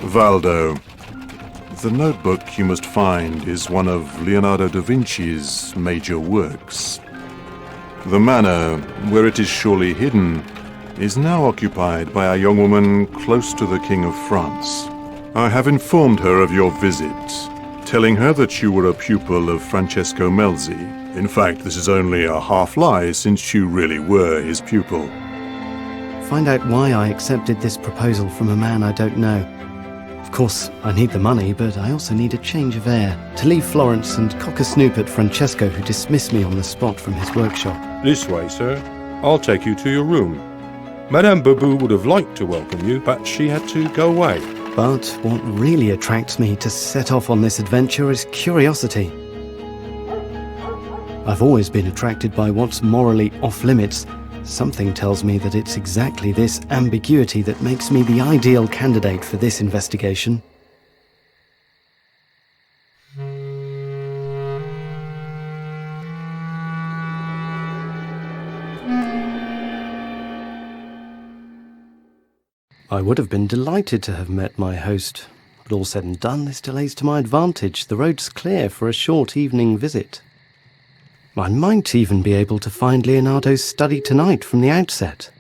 Valdo, the notebook you must find is one of Leonardo Da Vinci's major works. The manor, where it is surely hidden, is now occupied by a young woman close to the King of France. I have informed her of your visit, telling her that you were a pupil of Francesco Melzi. In fact, this is only a half-lie, since you really were his pupil. Find out why I accepted this proposal from a man I don't know. Of course, I need the money, but I also need a change of air, to leave Florence and cock a snoop at Francesco, who dismissed me on the spot from his workshop. This way, sir. I'll take you to your room. Madame Babu would have liked to welcome you, but she had to go away. But what really attracts me to set off on this adventure is curiosity. I've always been attracted by what's morally off-limits. Something tells me that it's exactly this ambiguity that makes me the ideal candidate for this investigation. I would have been delighted to have met my host, but all said and done, this delay's to my advantage. The road's clear for a short evening visit. I might even be able to find Leonardo's study tonight from the outset.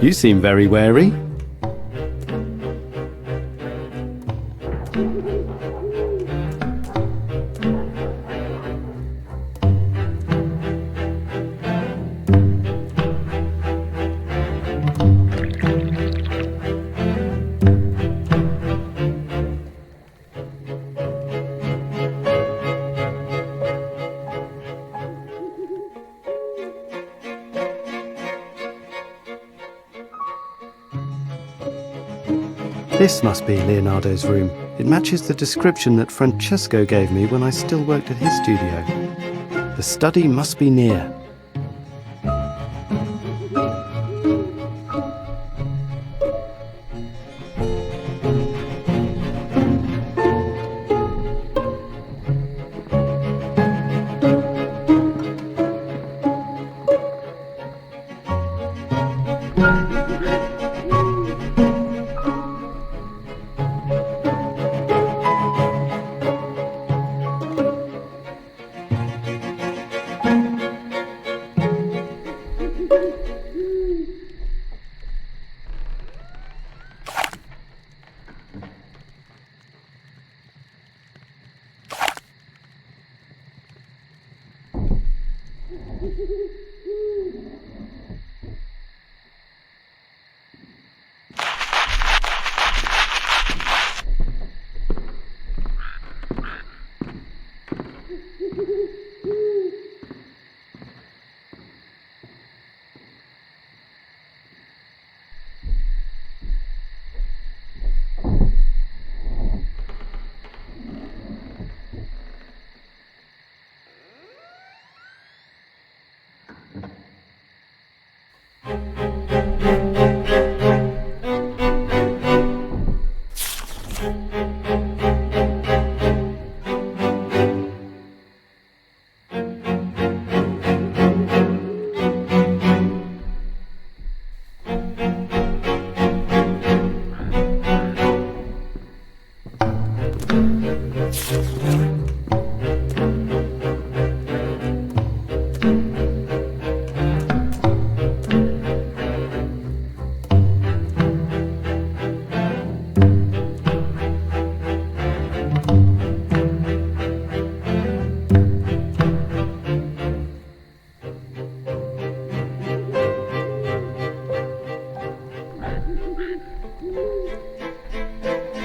You seem very wary. This must be Leonardo's room. It matches the description that Francesco gave me when I still worked at his studio. The study must be near.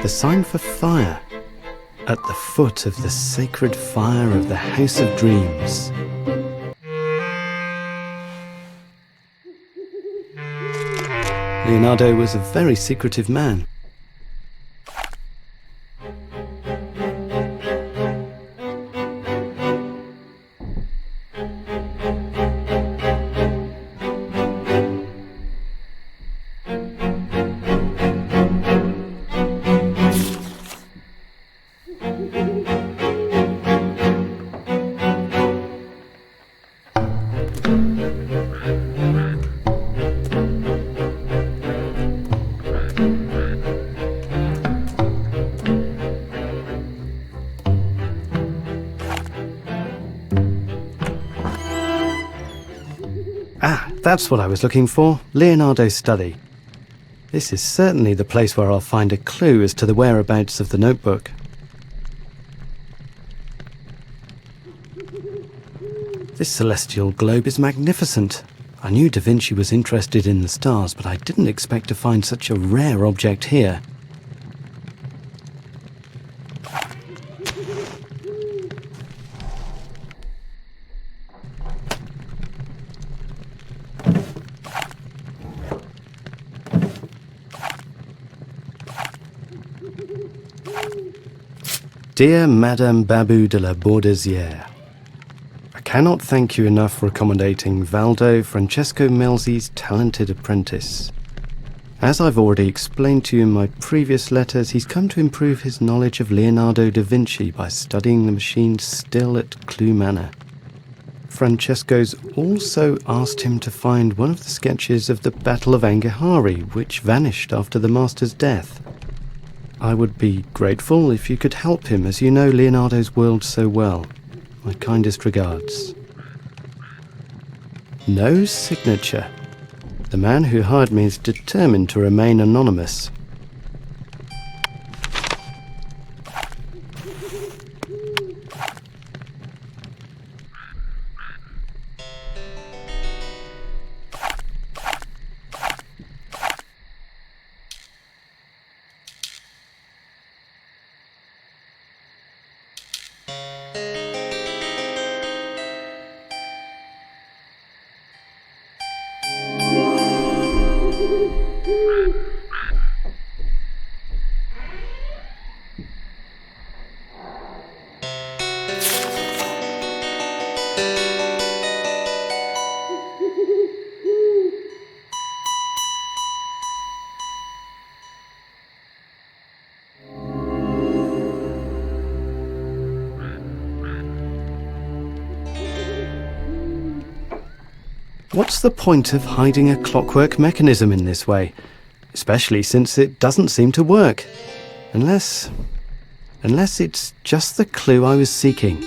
The sign for fire, at the foot of the sacred fire of the House of Dreams. Leonardo was a very secretive man. Ah, that's what I was looking for. Leonardo's study. This is certainly the place where I'll find a clue as to the whereabouts of the notebook. This celestial globe is magnificent. I knew Da Vinci was interested in the stars, but I didn't expect to find such a rare object here. Dear Madame Babu de la Bordezière, I cannot thank you enough for accommodating Valdo, Francesco Melzi's talented apprentice. As I've already explained to you in my previous letters, he's come to improve his knowledge of Leonardo da Vinci by studying the machine still at Cloux Manor. Francesco's also asked him to find one of the sketches of the Battle of Angahari, which vanished after the master's death. I would be grateful if you could help him, as you know Leonardo's world so well. My kindest regards. No signature. The man who hired me is determined to remain anonymous. What's the point of hiding a clockwork mechanism in this way? Especially since it doesn't seem to work. Unless it's just the clue I was seeking.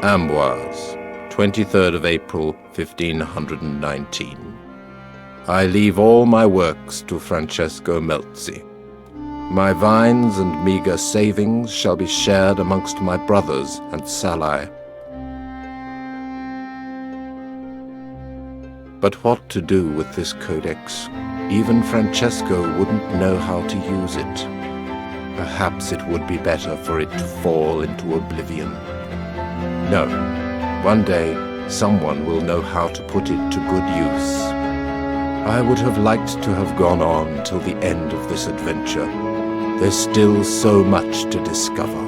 Amboise, 23rd of April, 1519. I leave all my works to Francesco Melzi. My vines and meagre savings shall be shared amongst my brothers and Salai. But what to do with this codex? Even Francesco wouldn't know how to use it. Perhaps it would be better for it to fall into oblivion. No, one day someone will know how to put it to good use. I would have liked to have gone on till the end of this adventure. There's still so much to discover.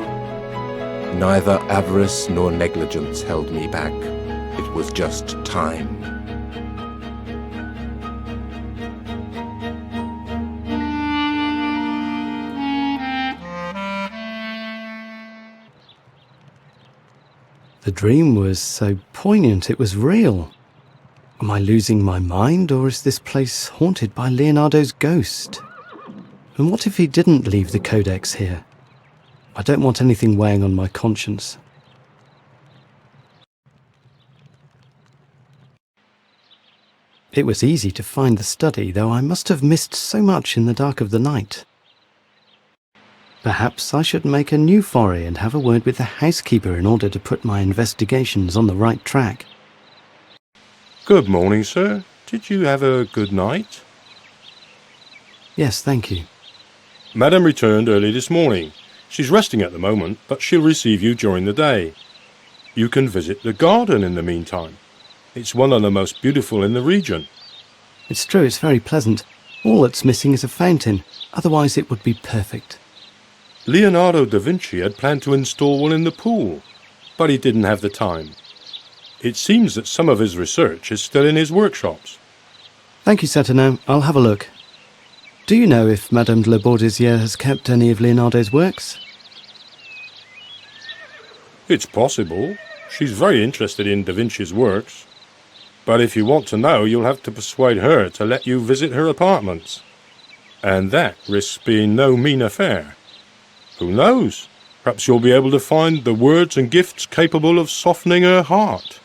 Neither avarice nor negligence held me back. It was just time. The dream was so poignant it was real. Am I losing my mind, or is this place haunted by Leonardo's ghost? And what if he didn't leave the codex here? I don't want anything weighing on my conscience. It was easy to find the study, though I must have missed so much in the dark of the night. Perhaps I should make a new foray and have a word with the housekeeper in order to put my investigations on the right track. Good morning, sir. Did you have a good night? Yes, thank you. Madam returned early this morning. She's resting at the moment, but she'll receive you during the day. You can visit the garden in the meantime. It's one of the most beautiful in the region. It's true, it's very pleasant. All that's missing is a fountain. Otherwise it would be perfect. Leonardo da Vinci had planned to install one in the pool, but he didn't have the time. It seems that some of his research is still in his workshops. Thank you, Saturnin. I'll have a look. Do you know if Madame de la Bourdissière has kept any of Leonardo's works? It's possible. She's very interested in Da Vinci's works. But if you want to know, you'll have to persuade her to let you visit her apartments. And that risks being no mean affair. Who knows? Perhaps you'll be able to find the words and gifts capable of softening her heart.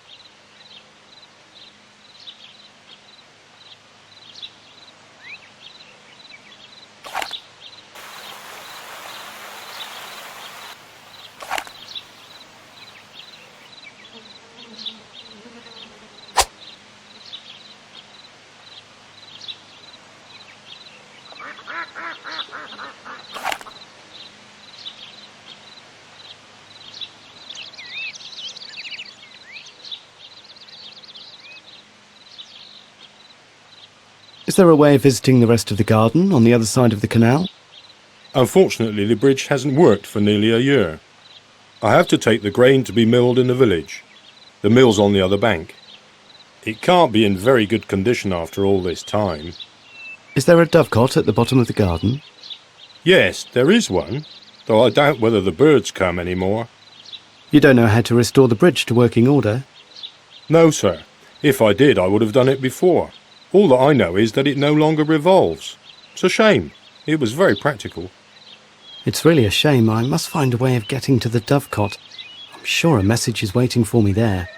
Is there a way of visiting the rest of the garden on the other side of the canal? Unfortunately, the bridge hasn't worked for nearly a year. I have to take the grain to be milled in the village. The mill's on the other bank. It can't be in very good condition after all this time. Is there a dovecot at the bottom of the garden? Yes, there is one, though I doubt whether the birds come anymore. You don't know how to restore the bridge to working order? No, sir. If I did, I would have done it before. All that I know is that it no longer revolves. It's a shame. It was very practical. It's really a shame. I must find a way of getting to the dovecot. I'm sure a message is waiting for me there.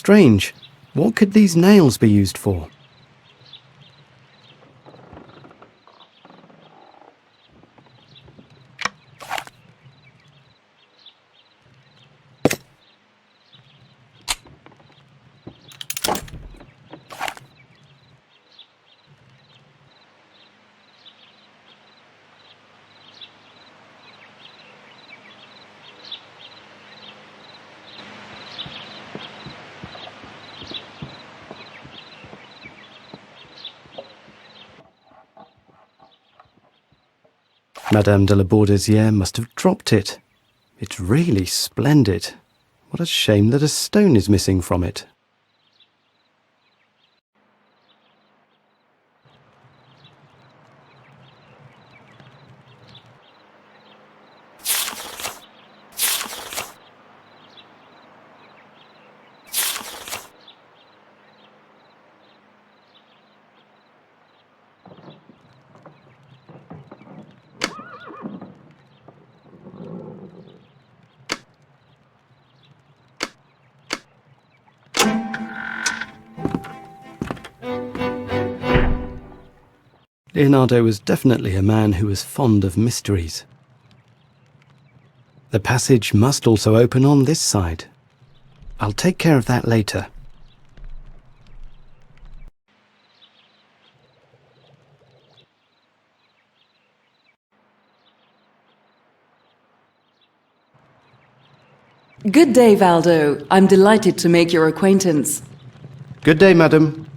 strange. What could these nails be used for? Madame de la Bordesière must have dropped it. It's really splendid. What a shame that a stone is missing from it. Leonardo was definitely a man who was fond of mysteries. The passage must also open on this side. I'll take care of that later. Good day, Valdo. I'm delighted to make your acquaintance. Good day, madam.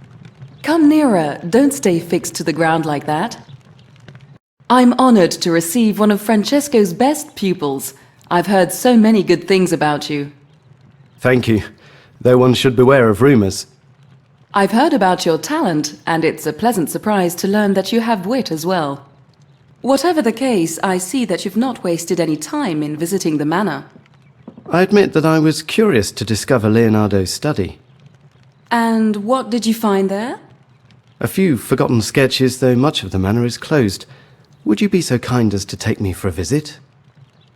Come nearer. Don't stay fixed to the ground like that. I'm honored to receive one of Francesco's best pupils. I've heard so many good things about you. Thank you, though one should beware of rumours. I've heard about your talent, and it's a pleasant surprise to learn that you have wit as well. Whatever the case, I see that you've not wasted any time in visiting the manor. I admit that I was curious to discover Leonardo's study. And what did you find there? A few forgotten sketches, though much of the manor is closed. Would you be so kind as to take me for a visit?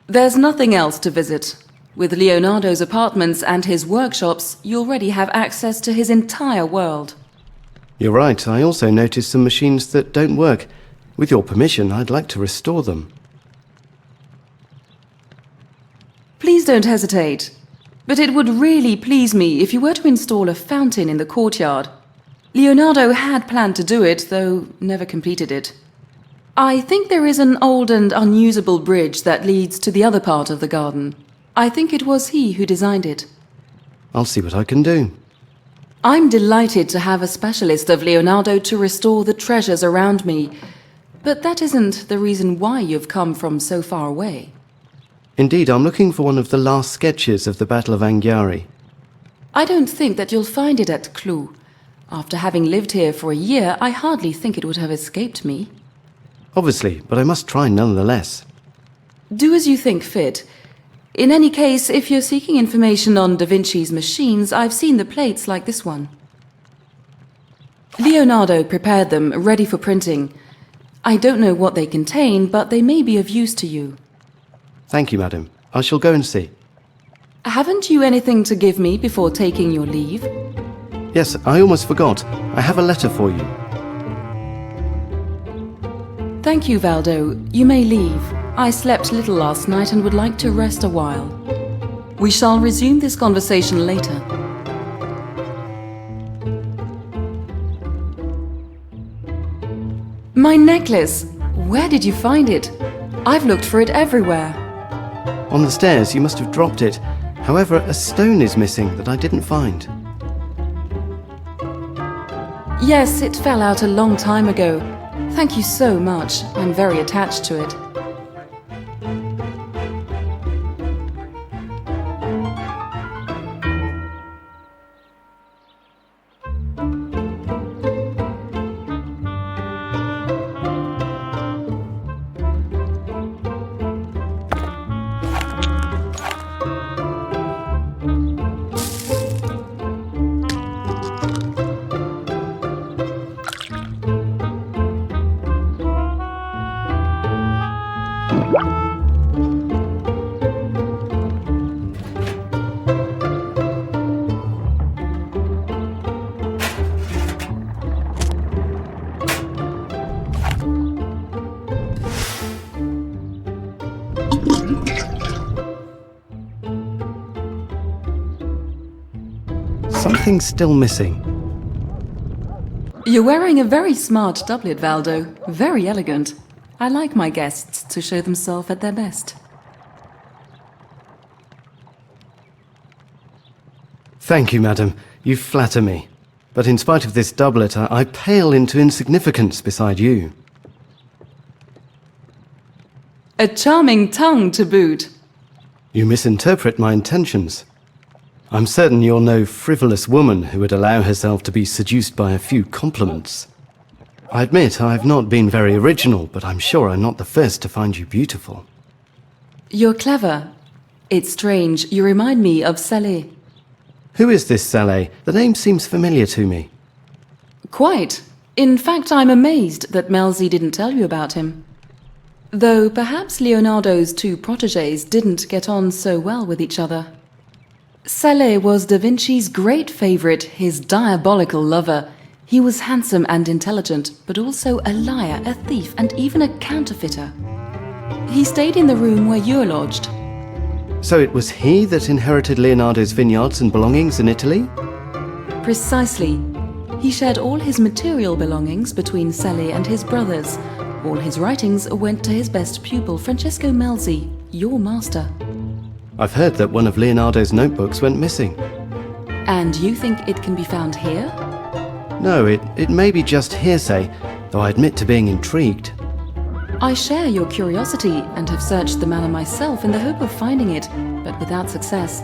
There's nothing else to visit. With Leonardo's apartments and his workshops, you already have access to his entire world. You're right, I also noticed some machines that don't work. With your permission, I'd like to restore them. Please don't hesitate. But it would really please me if you were to install a fountain in the courtyard. Leonardo had planned to do it, though never completed it. I think there is an old and unusable bridge that leads to the other part of the garden. I think it was he who designed it. I'll see what I can do. I'm delighted to have a specialist of Leonardo to restore the treasures around me. But that isn't the reason why you've come from so far away. Indeed, I'm looking for one of the last sketches of the Battle of Anghiari. I don't think that you'll find it at Cloux. After having lived here for a year, I hardly think it would have escaped me. Obviously, but I must try nonetheless. Do as you think fit. In any case, if you're seeking information on Da Vinci's machines, I've seen the plates like this one. Leonardo prepared them, ready for printing. I don't know what they contain, but they may be of use to you. Thank you, madam. I shall go and see. Haven't you anything to give me before taking your leave? Yes, I almost forgot. I have a letter for you. Thank you, Valdo. You may leave. I slept little last night and would like to rest a while. We shall resume this conversation later. My necklace! Where did you find it? I've looked for it everywhere. On the stairs, you must have dropped it. However, a stone is missing that I didn't find. Yes, it fell out a long time ago. Thank you so much. I'm very attached to it. Anything still missing? You're wearing a very smart doublet, Valdo. Very elegant. I like my guests to show themselves at their best. Thank you, madam. You flatter me. But in spite of this doublet, I pale into insignificance beside you. A charming tongue to boot. You misinterpret my intentions. I'm certain you're no frivolous woman who would allow herself to be seduced by a few compliments. I admit I've not been very original, but I'm sure I'm not the first to find you beautiful. You're clever. It's strange, you remind me of Salé. Who is this Salé? The name seems familiar to me. Quite. In fact, I'm amazed that Melzi didn't tell you about him. Though perhaps Leonardo's two protégés didn't get on so well with each other. Salé was Da Vinci's great favorite, his diabolical lover. He was handsome and intelligent, but also a liar, a thief, and even a counterfeiter. He stayed in the room where you're lodged. So it was he that inherited Leonardo's vineyards and belongings in Italy? Precisely. He shared all his material belongings between Salé and his brothers. All his writings went to his best pupil, Francesco Melzi, your master. I've heard that one of Leonardo's notebooks went missing. And you think it can be found here? No, it may be just hearsay, though I admit to being intrigued. I share your curiosity and have searched the manor myself in the hope of finding it, but without success.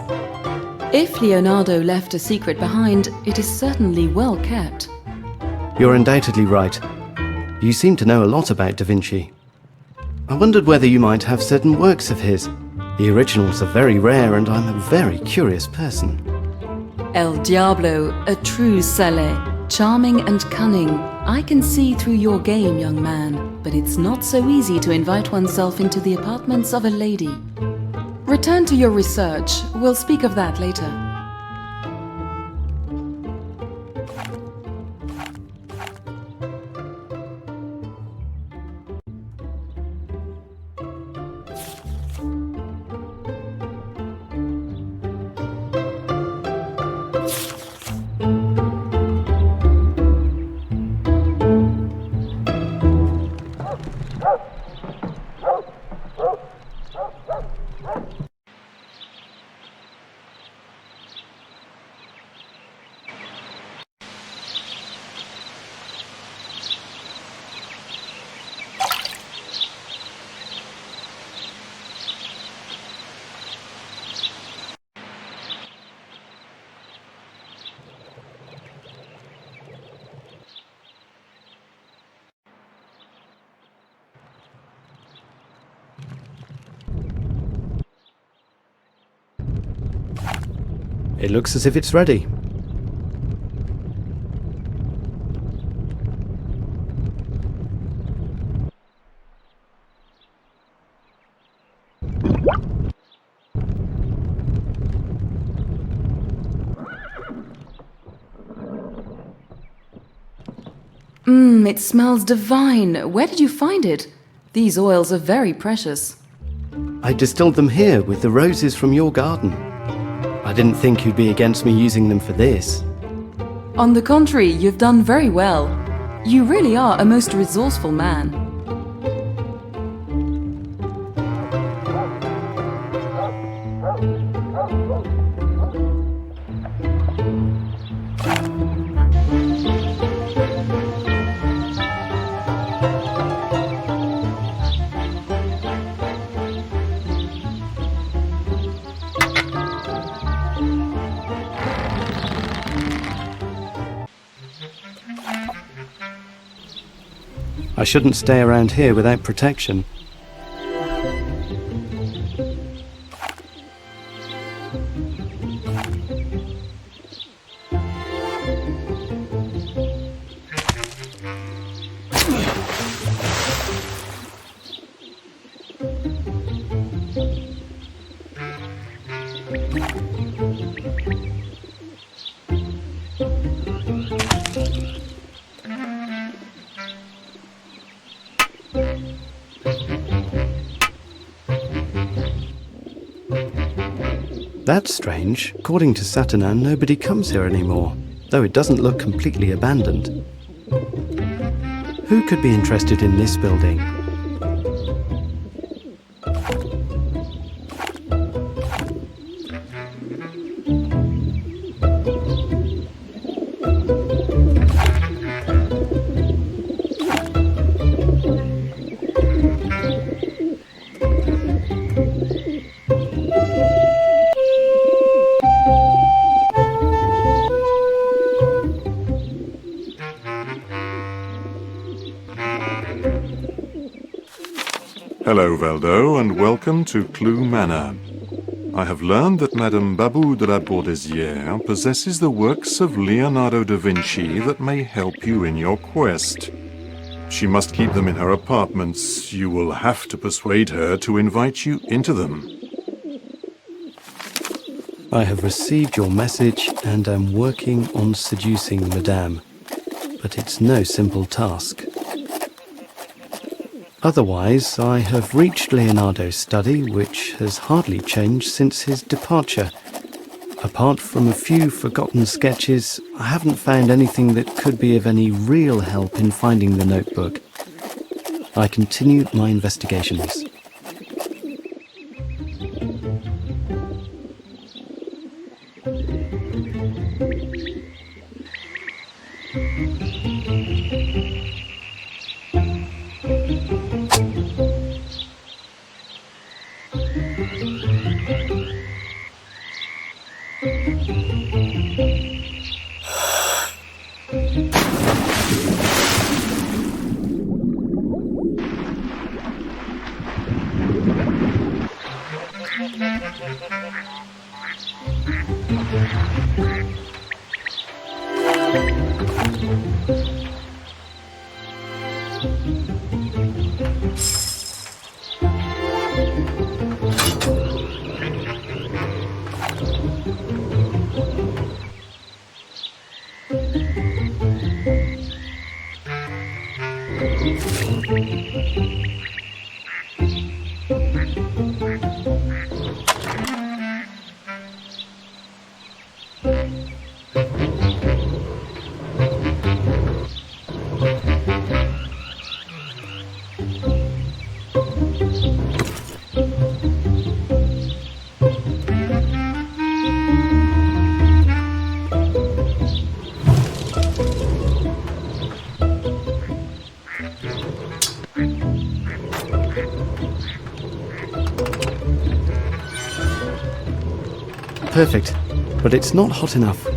If Leonardo left a secret behind, it is certainly well kept. You're undoubtedly right. You seem to know a lot about Da Vinci. I wondered whether you might have certain works of his. The originals are very rare and I'm a very curious person. El Diablo, a true Salé, charming and cunning. I can see through your game, young man, but it's not so easy to invite oneself into the apartments of a lady. Return to your research. We'll speak of that later. It looks as if it's ready. It smells divine. Where did you find it? These oils are very precious. I distilled them here with the roses from your garden. I didn't think you'd be against me using them for this. On the contrary, you've done very well. You really are a most resourceful man. I shouldn't stay around here without protection. That's strange. According to Saturnin, nobody comes here anymore, though it doesn't look completely abandoned. Who could be interested in this building? Hello, Valdo, and welcome to Cloux Manor. I have learned that Madame Babu de la Bourdesière possesses the works of Leonardo da Vinci that may help you in your quest. She must keep them in her apartments. You will have to persuade her to invite you into them. I have received your message and am working on seducing Madame, but it's no simple task. Otherwise, I have reached Leonardo's study, which has hardly changed since his departure. Apart from a few forgotten sketches, I haven't found anything that could be of any real help in finding the notebook. I continue my investigations. Perfect, but it's not hot enough.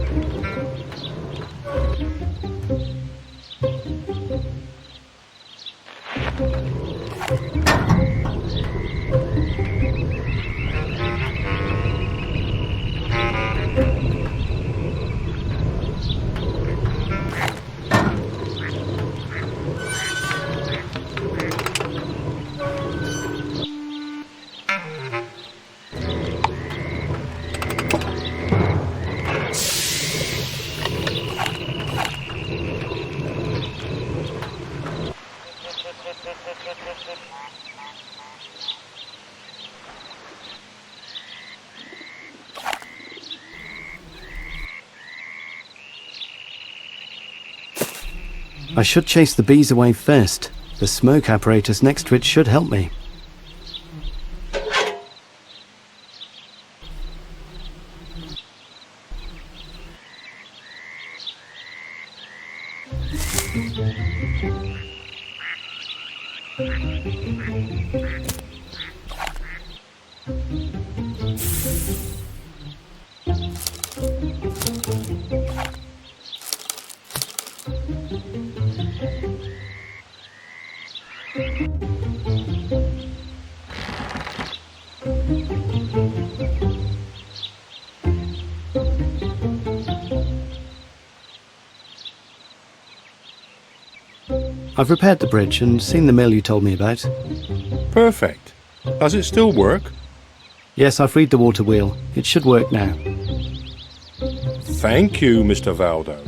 I should chase the bees away first. The smoke apparatus next to it should help me. I've repaired the bridge and seen the mill you told me about. Perfect. Does it still work? Yes, I've freed the water wheel. It should work now. Thank you, Mr. Valdo.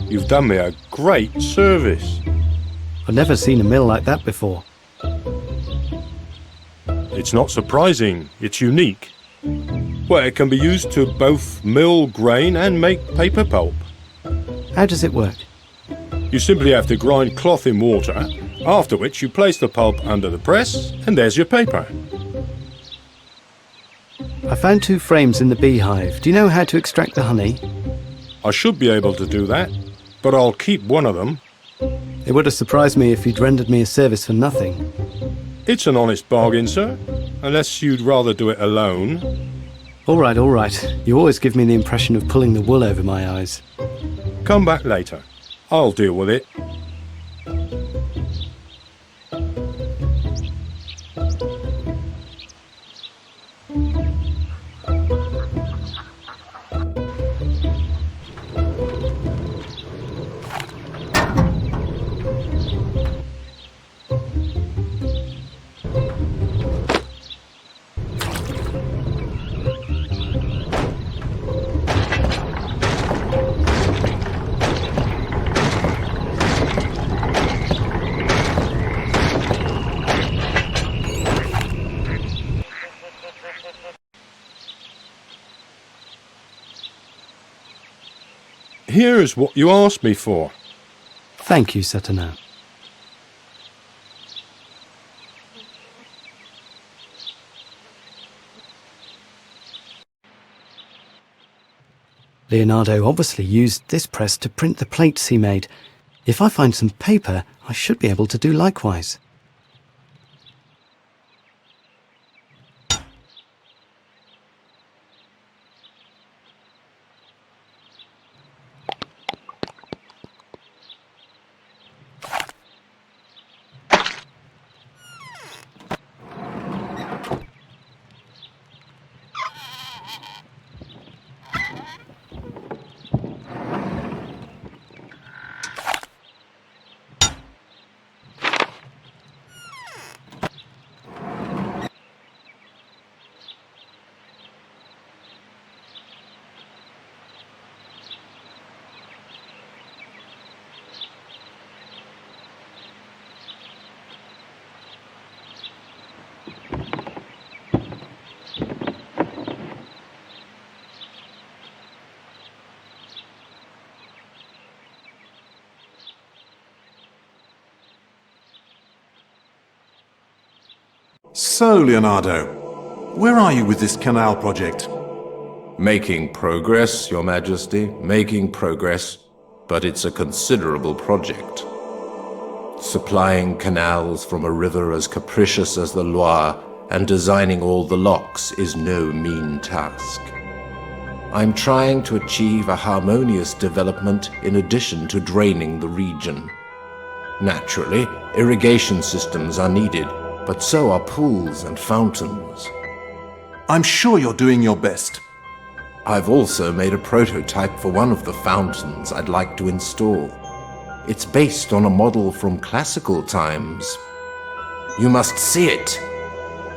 You've done me a great service. I've never seen a mill like that before. It's not surprising. It's unique. Well, it can be used to both mill grain and make paper pulp. How does it work? You simply have to grind cloth in water, after which you place the pulp under the press, and there's your paper. I found 2 frames in the beehive. Do you know how to extract the honey? I should be able to do that, but I'll keep one of them. It would have surprised me if you'd rendered me a service for nothing. It's an honest bargain, sir, unless you'd rather do it alone. All right. You always give me the impression of pulling the wool over my eyes. Come back later. I'll deal with it. Here's what you asked me for. Thank you, Saturnin. Leonardo obviously used this press to print the plates he made. If I find some paper, I should be able to do likewise. So, Leonardo, where are you with this canal project? Making progress, Your Majesty, making progress, but it's a considerable project. Supplying canals from a river as capricious as the Loire and designing all the locks is no mean task. I'm trying to achieve a harmonious development in addition to draining the region. Naturally, irrigation systems are needed, but so are pools and fountains. I'm sure you're doing your best. I've also made a prototype for one of the fountains I'd like to install. It's based on a model from classical times. You must see it.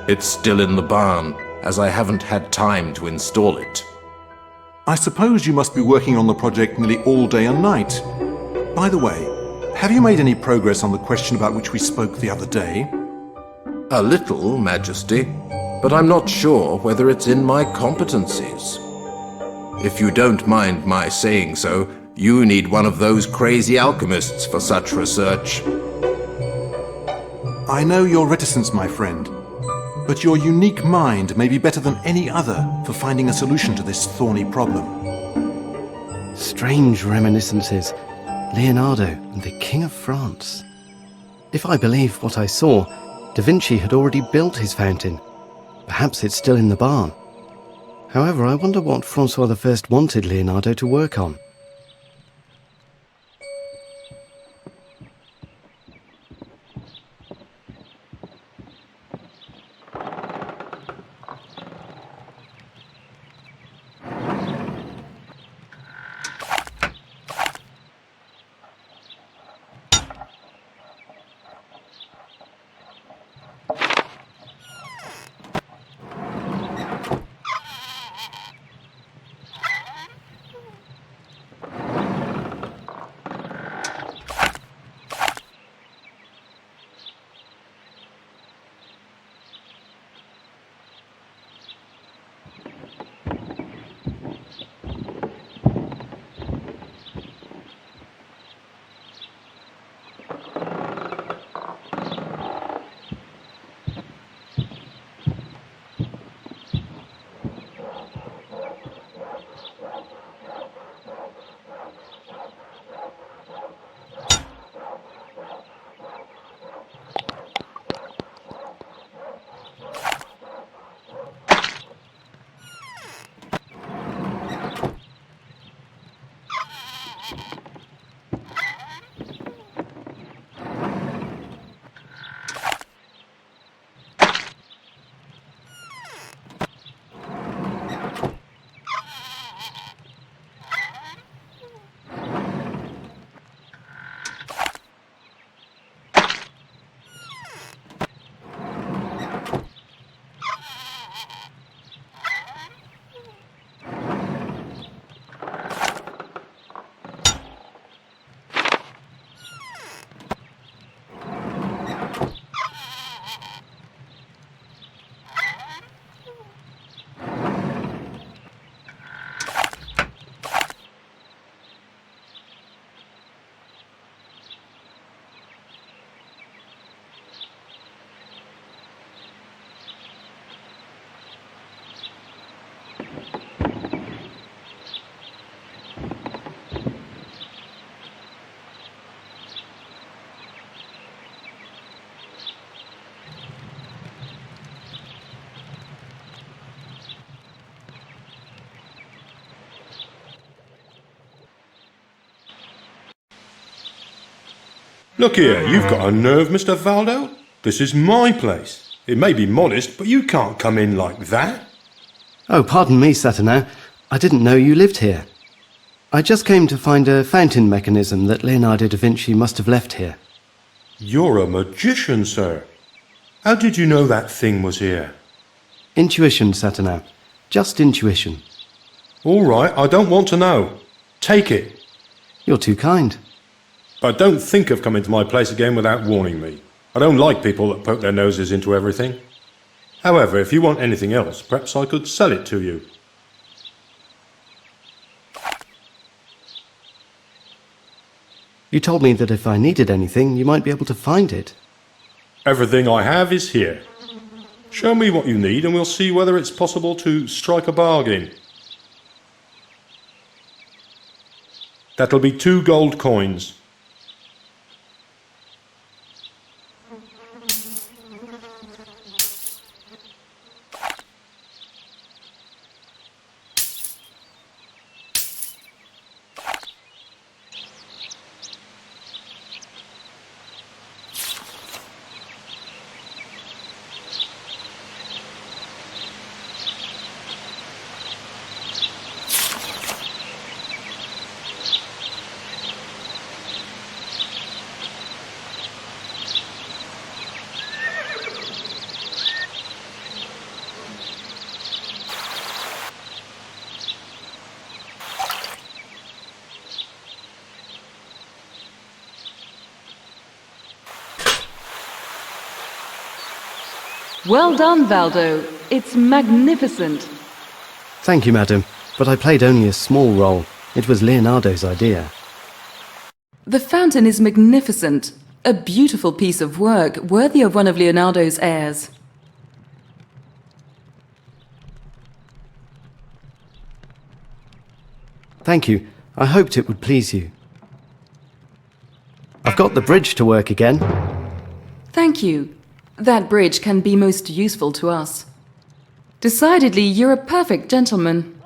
It's still in the barn, as I haven't had time to install it. I suppose you must be working on the project nearly all day and night. By the way, have you made any progress on the question about which we spoke the other day? A little, Majesty, but I'm not sure whether it's in my competencies. If you don't mind my saying so, you need one of those crazy alchemists for such research. I know your reticence, my friend, but your unique mind may be better than any other for finding a solution to this thorny problem. Strange reminiscences. Leonardo and the King of France. If I believe what I saw, Da Vinci had already built his fountain. Perhaps it's still in the barn. However, I wonder what Francois I wanted Leonardo to work on. Look here, you've got a nerve, Mr. Valdo. This is my place. It may be modest, but you can't come in like that. Oh, pardon me, Saturnin. I didn't know you lived here. I just came to find a fountain mechanism that Leonardo da Vinci must have left here. You're a magician, sir. How did you know that thing was here? Intuition, Saturnin. Just intuition. All right, I don't want to know. Take it. You're too kind. But don't think of coming to my place again without warning me. I don't like people that poke their noses into everything. However, if you want anything else, perhaps I could sell it to you. You told me that if I needed anything, you might be able to find it. Everything I have is here. Show me what you need and we'll see whether it's possible to strike a bargain. That'll be 2 gold coins. Well done, Valdo. It's magnificent. Thank you, madam, but I played only a small role. It was Leonardo's idea. The fountain is magnificent. A beautiful piece of work, worthy of one of Leonardo's heirs. Thank you. I hoped it would please you. I've got the bridge to work again. Thank you. That bridge can be most useful to us. Decidedly, you're a perfect gentleman.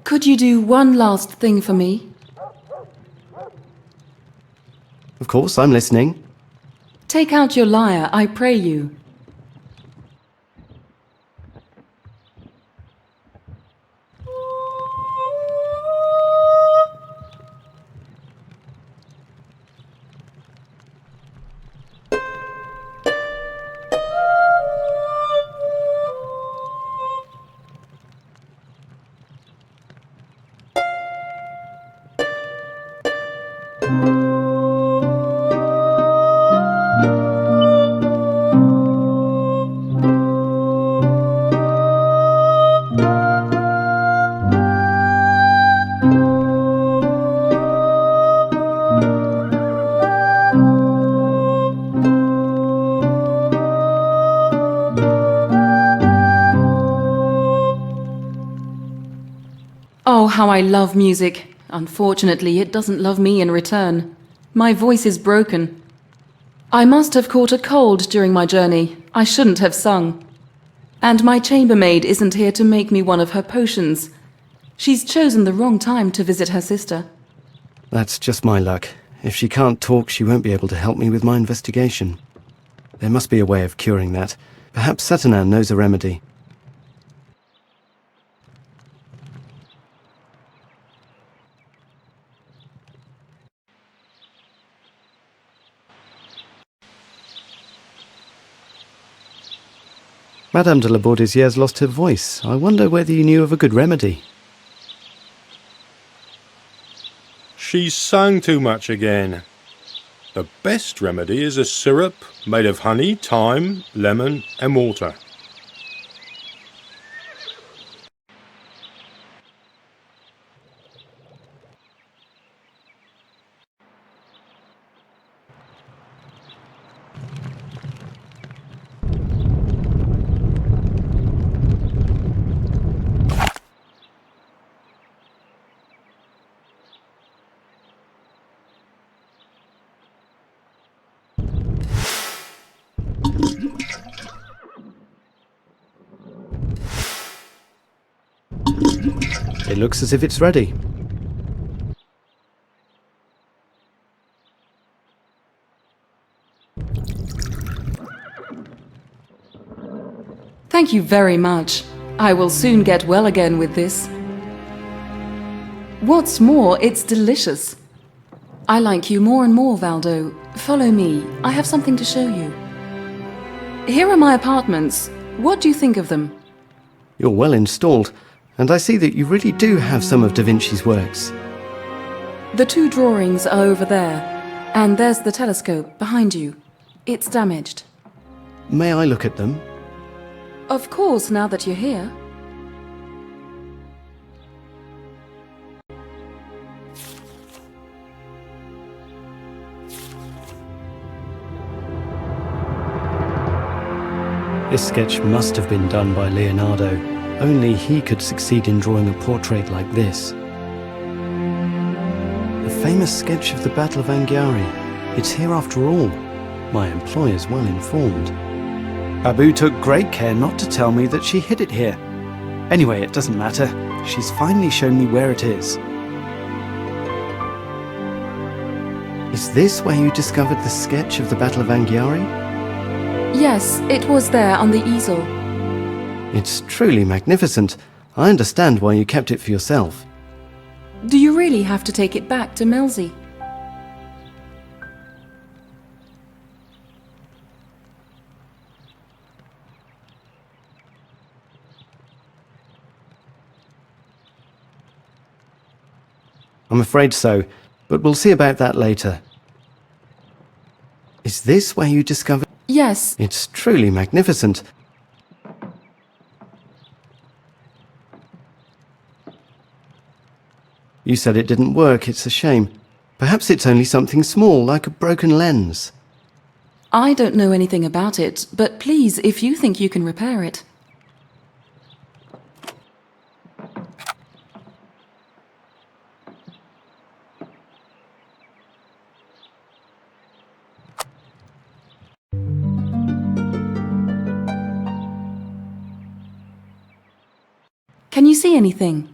Could you do one last thing for me? Of course, I'm listening. Take out your lyre, I pray you. Oh, how I love music. Unfortunately, it doesn't love me in return. My voice is broken. I must have caught a cold during my journey. I shouldn't have sung. And my chambermaid isn't here to make me one of her potions. She's chosen the wrong time to visit her sister. That's just my luck. If she can't talk, she won't be able to help me with my investigation. There must be a way of curing that. Perhaps Saturnin knows a remedy. Madame de la Bourdisière's lost her voice. I wonder whether you knew of a good remedy. She's sung too much again. The best remedy is a syrup made of honey, thyme, lemon and water. It looks as if it's ready. Thank you very much. I will soon get well again with this. What's more, it's delicious. I like you more and more, Valdo. Follow me. I have something to show you. Here are my apartments. What do you think of them? You're well installed, and I see that you really do have some of Da Vinci's works. The 2 drawings are over there, and there's the telescope behind you. It's damaged. May I look at them? Of course, now that you're here. This sketch must have been done by Leonardo. Only he could succeed in drawing a portrait like this. The famous sketch of the Battle of Anghiari. It's here after all. My employer's well informed. Babu took great care not to tell me that she hid it here. Anyway, it doesn't matter. She's finally shown me where it is. Is this where you discovered the sketch of the Battle of Anghiari? Yes, it was there on the easel. It's truly magnificent. I understand why you kept it for yourself. Do you really have to take it back to Melzi? I'm afraid so, but we'll see about that later. Is this where you discovered... Yes. It's truly magnificent. You said it didn't work, it's a shame. Perhaps it's only something small, like a broken lens. I don't know anything about it, but please, if you think you can repair it. Can you see anything?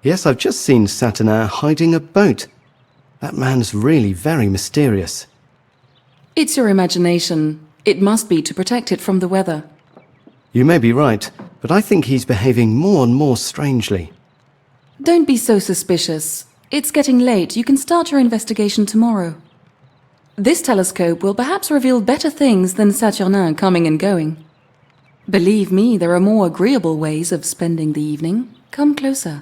Yes, I've just seen Saturnin hiding a boat. That man's really very mysterious. It's your imagination. It must be to protect it from the weather. You may be right, but I think he's behaving more and more strangely. Don't be so suspicious. It's getting late. You can start your investigation tomorrow. This telescope will perhaps reveal better things than Saturnin coming and going. Believe me, there are more agreeable ways of spending the evening. Come closer.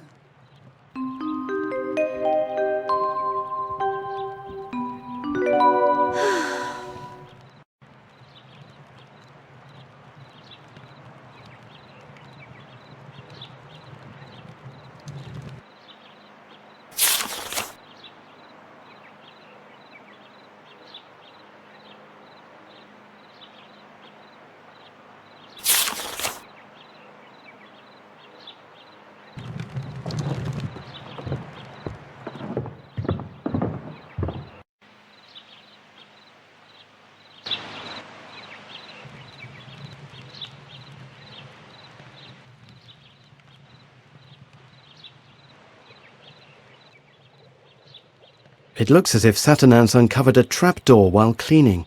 It looks as if Saturnin's uncovered a trapdoor while cleaning.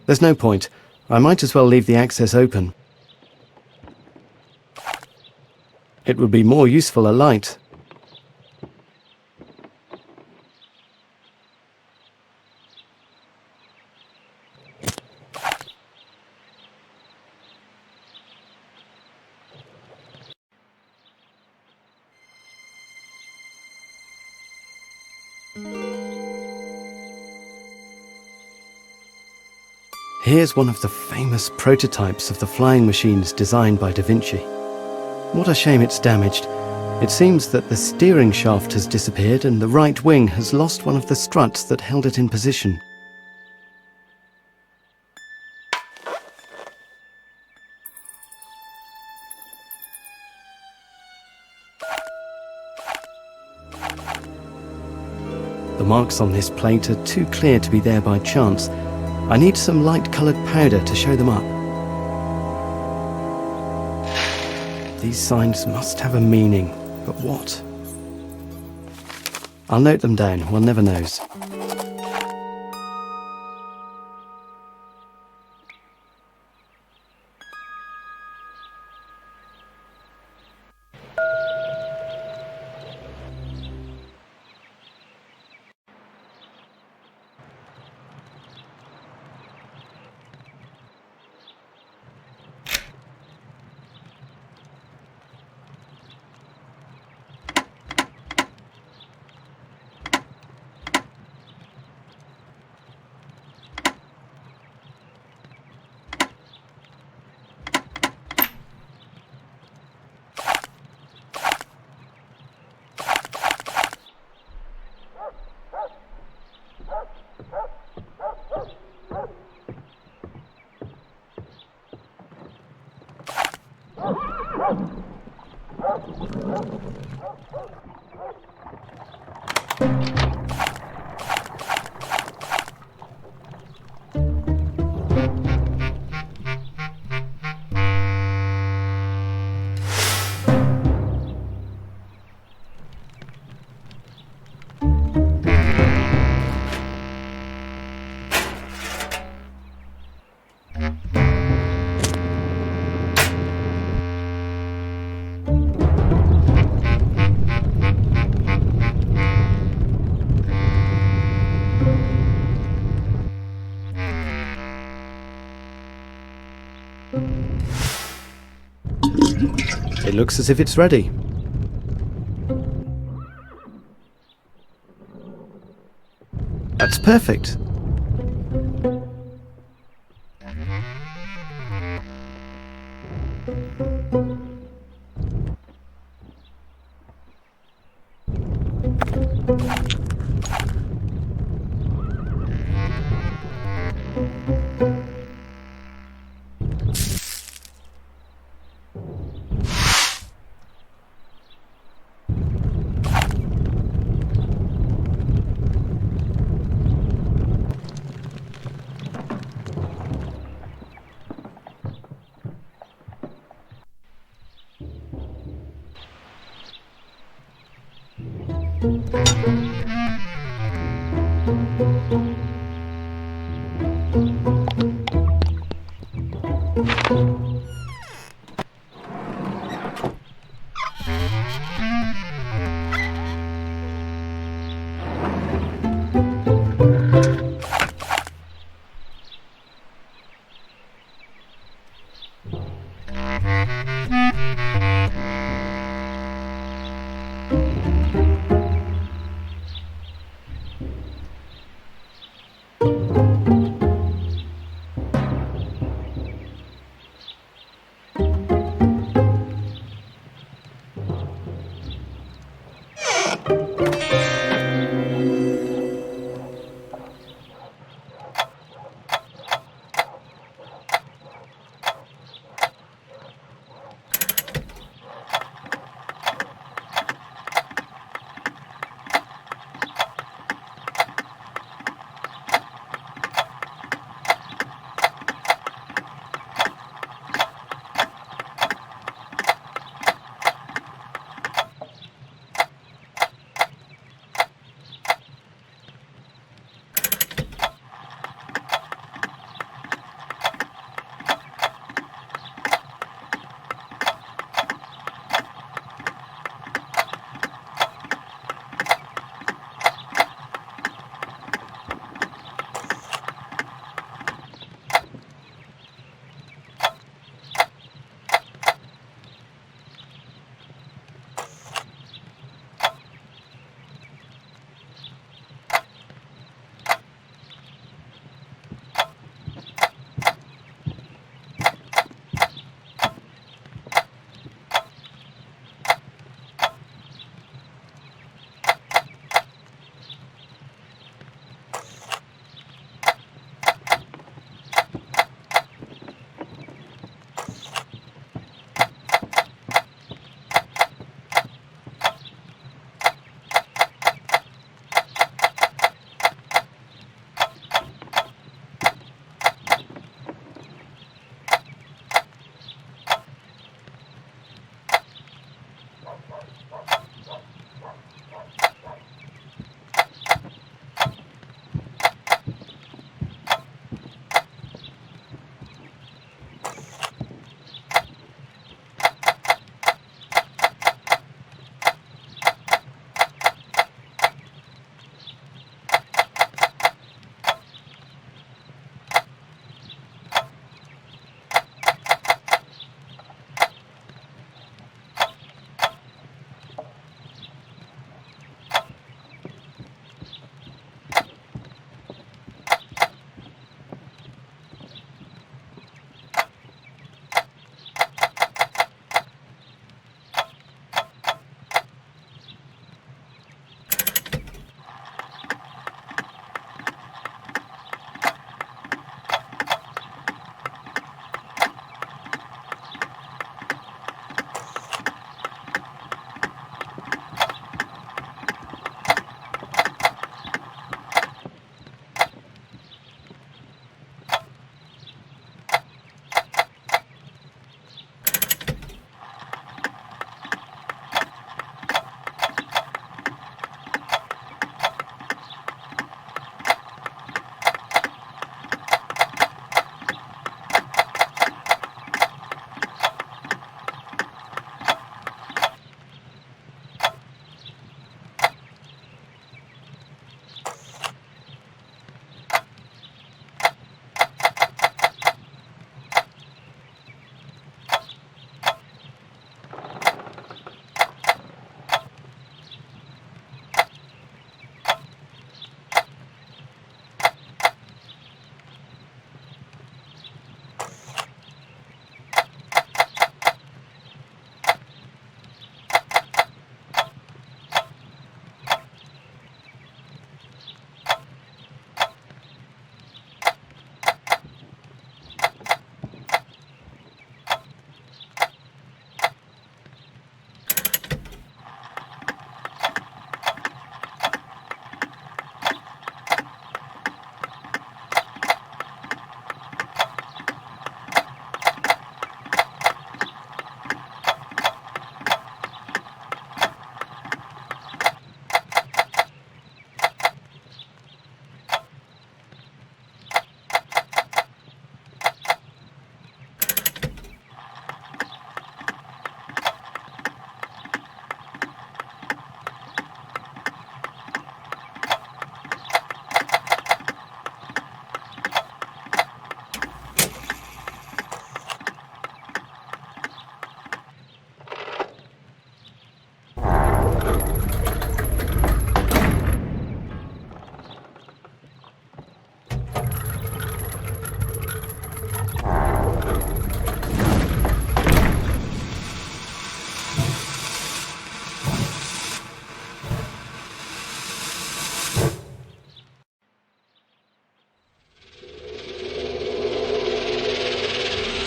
There's no point. I might as well leave the access open. It would be more useful a light. Here's one of the famous prototypes of the flying machines designed by Da Vinci. What a shame it's damaged. It seems that the steering shaft has disappeared and the right wing has lost one of the struts that held it in position. marks on this plate are too clear to be there by chance. I need some light-coloured powder to show them up. These signs must have a meaning, but what? I'll note them down, one never knows. It looks as if it's ready. That's perfect.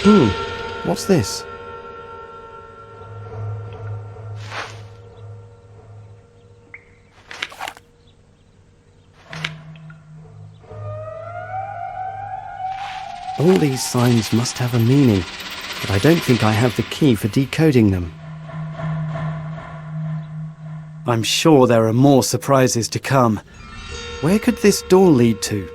What's this? All these signs must have a meaning, but I don't think I have the key for decoding them. I'm sure there are more surprises to come. Where could this door lead to?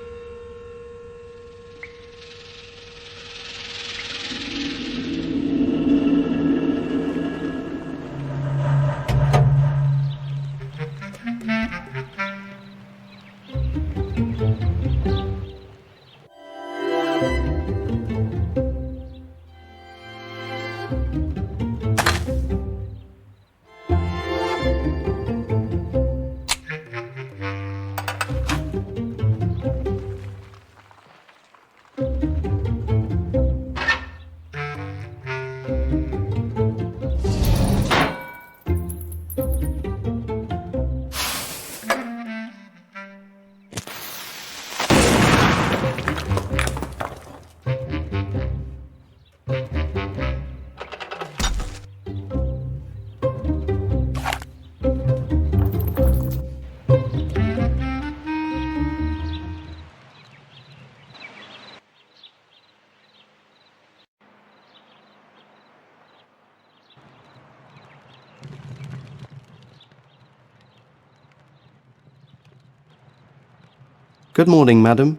Good morning, madam.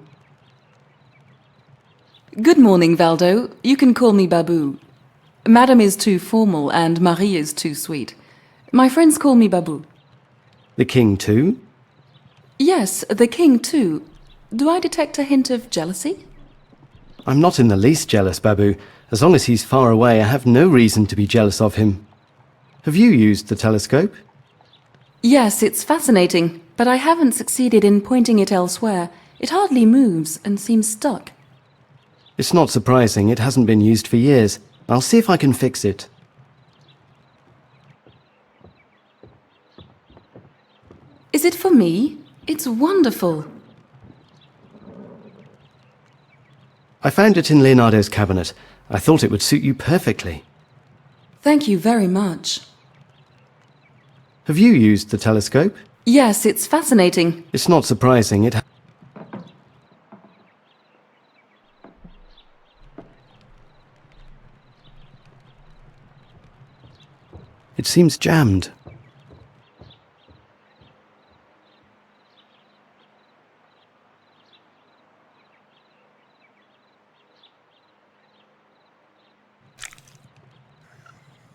Good morning, Valdo. You can call me Babu. Madam is too formal and Marie is too sweet. My friends call me Babu. The king too? Yes, the king too. Do I detect a hint of jealousy? I'm not in the least jealous, Babu. As long as he's far away, I have no reason to be jealous of him. Have you used the telescope? Yes, it's fascinating, but I haven't succeeded in pointing it elsewhere. It hardly moves and seems stuck. It's not surprising. It hasn't been used for years. I'll see if I can fix it. Is it for me? It's wonderful. I found it in Leonardo's cabinet. I thought it would suit you perfectly. Thank you very much. Have you used the telescope? Yes, it's fascinating. It's not surprising. It seems jammed.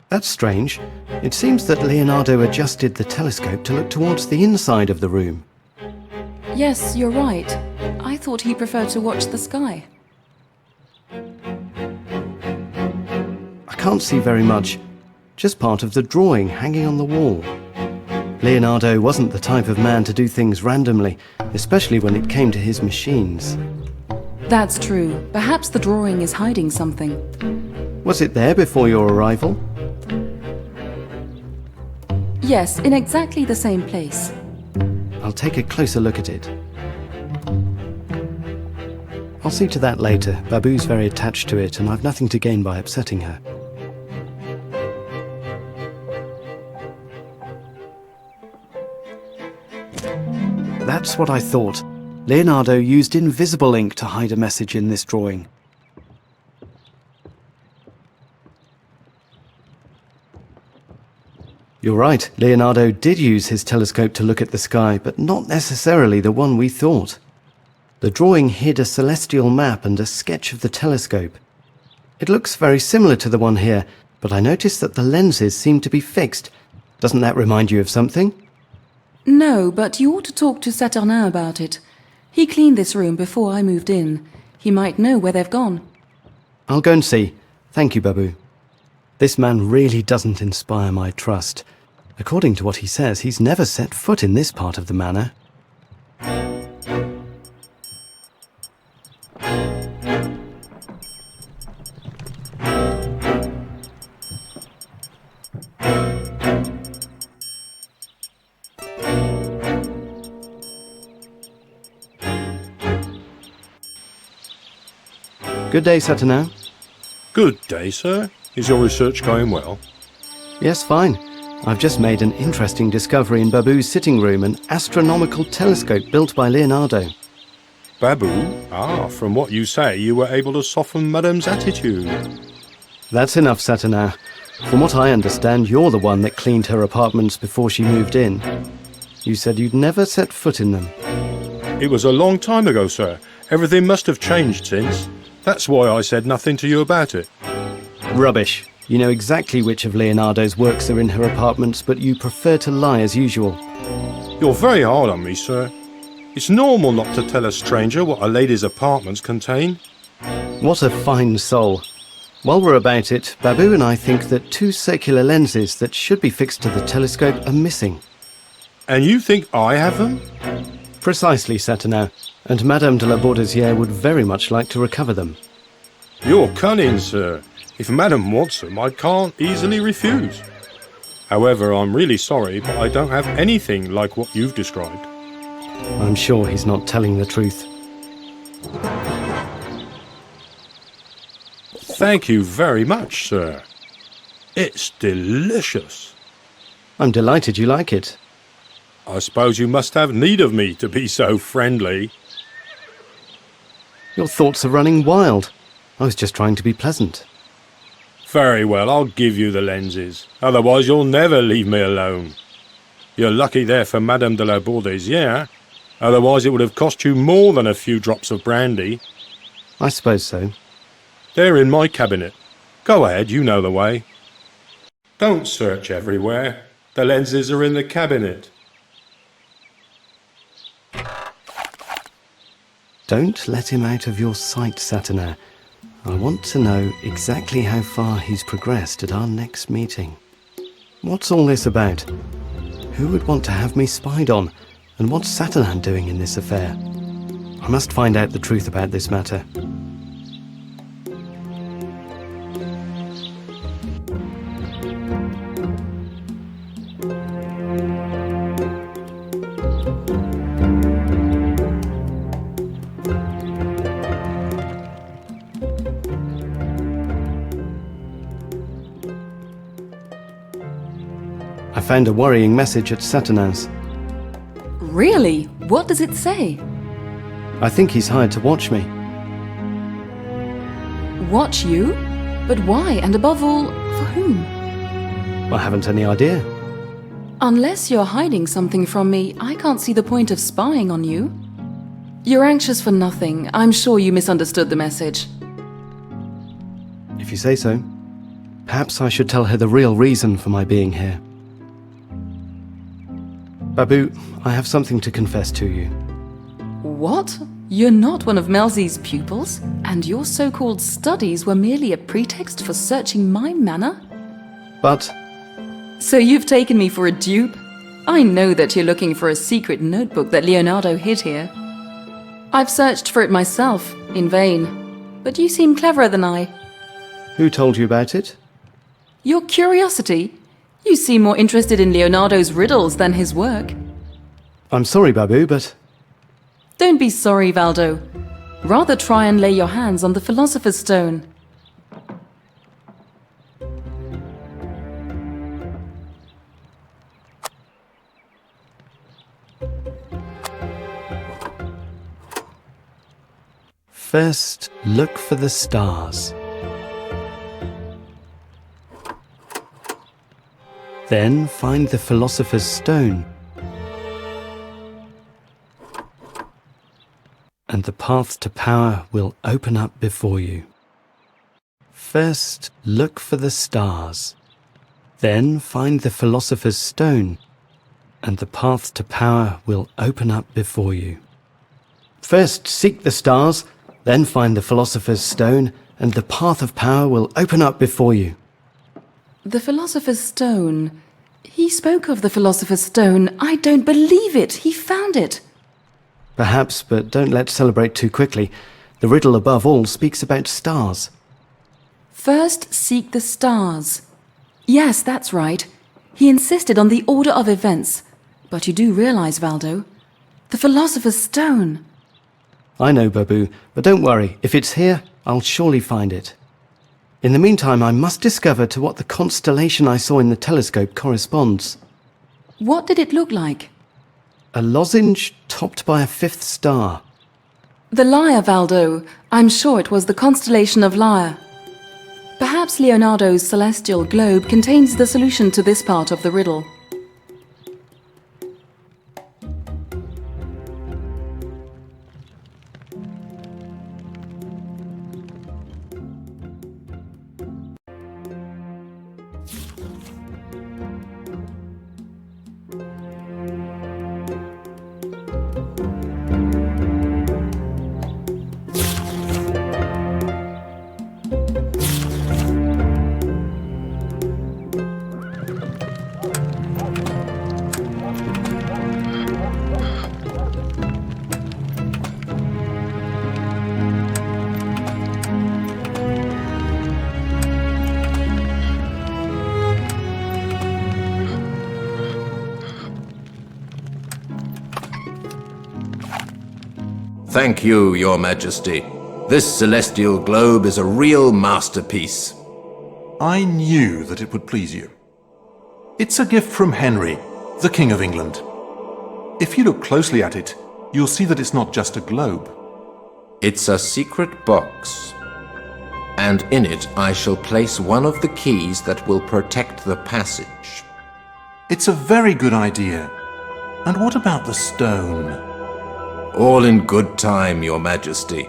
That's strange. It seems that Leonardo adjusted the telescope to look towards the inside of the room. Yes, you're right. I thought he preferred to watch the sky. I can't see very much. Just part of the drawing hanging on the wall. Leonardo wasn't the type of man to do things randomly, especially when it came to his machines. That's true. Perhaps the drawing is hiding something. Was it there before your arrival? Yes, in exactly the same place. I'll take a closer look at it. I'll see to that later. Babu's very attached to it, and I've nothing to gain by upsetting her. That's what I thought. Leonardo used invisible ink to hide a message in this drawing. You're right, Leonardo did use his telescope to look at the sky, but not necessarily the one we thought. The drawing hid a celestial map and a sketch of the telescope. It looks very similar to the one here, but I noticed that the lenses seem to be fixed. Doesn't that remind you of something? No, but you ought to talk to Saturnin about it. He cleaned this room before I moved in. He might know where they've gone. I'll go and see. Thank you, Babu. This man really doesn't inspire my trust. According to what he says, he's never set foot in this part of the manor. Good day, Saturnin. Good day, sir. Is your research going well? Yes, fine. I've just made an interesting discovery in Babu's sitting room, an astronomical telescope built by Leonardo. Babu? Ah, from what you say, you were able to soften Madame's attitude. That's enough, Saturnin. From what I understand, you're the one that cleaned her apartments before she moved in. You said you'd never set foot in them. It was a long time ago, sir. Everything must have changed since. That's why I said nothing to you about it. Rubbish. You know exactly which of Leonardo's works are in her apartments, but you prefer to lie as usual. You're very hard on me, sir. It's normal not to tell a stranger what a lady's apartments contain. What a fine soul. While we're about it, Babu and I think that 2 circular lenses that should be fixed to the telescope are missing. And you think I have them? Precisely, Saturnin, and Madame de la Bourdesière would very much like to recover them. You're cunning, sir. If Madame wants them, I can't easily refuse. However, I'm really sorry, but I don't have anything like what you've described. I'm sure he's not telling the truth. Thank you very much, sir. It's delicious. I'm delighted you like it. I suppose you must have need of me to be so friendly. Your thoughts are running wild. I was just trying to be pleasant. Very well, I'll give you the lenses. Otherwise you'll never leave me alone. You're lucky there for Madame de la Bourdesière. Otherwise it would have cost you more than a few drops of brandy. I suppose so. They're in my cabinet. Go ahead, you know the way. Don't search everywhere. The lenses are in the cabinet. Don't let him out of your sight, Saturnin. I want to know exactly how far he's progressed at our next meeting. What's all this about? Who would want to have me spied on? And what's Saturnin doing in this affair? I must find out the truth about this matter. I found a worrying message at Saturnin's. Really? What does it say? I think he's hired to watch me. Watch you? But why? And above all, for whom? I haven't any idea. Unless you're hiding something from me, I can't see the point of spying on you. You're anxious for nothing. I'm sure you misunderstood the message. If you say so. Perhaps I should tell her the real reason for my being here. Babu, I have something to confess to you. What? You're not one of Melzi's pupils? And your so-called studies were merely a pretext for searching my manor? But So you've taken me for a dupe? I know that you're looking for a secret notebook that Leonardo hid here. I've searched for it myself, in vain. But you seem cleverer than I. who told you about it? Your curiosity? You seem more interested in Leonardo's riddles than his work. I'm sorry, Babu, but Don't be sorry, Valdo. Rather try and lay your hands on the Philosopher's Stone. first look for the stars. Then find the Philosopher's Stone. And the path to power will open up before you. First, look for the stars. Then find the Philosopher's Stone, and the path to power will open up before you. First, seek the stars, then find the Philosopher's Stone, and the path of power will open up before you. The Philosopher's Stone. He spoke of the Philosopher's Stone. I don't believe it. He found it. Perhaps, but don't let's celebrate too quickly. The riddle above all speaks about stars. First, seek the stars. Yes, that's right. He insisted on the order of events. But you do realize, Valdo, the Philosopher's Stone. I know, Babu, but don't worry. If it's here, I'll surely find it. In the meantime, I must discover to what the constellation I saw in the telescope corresponds. What did it look like? A lozenge topped by a fifth star. The Lyre, Valdo. I'm sure it was the constellation of Lyre. Perhaps Leonardo's celestial globe contains the solution to this part of the riddle. Thank you, Your Majesty. This celestial globe is a real masterpiece. I knew that it would please you. It's a gift from Henry, the King of England. If you look closely at it, you'll see that it's not just a globe. It's a secret box. And in it I shall place one of the keys that will protect the passage. It's a very good idea. And what about the stone? All in good time, Your Majesty.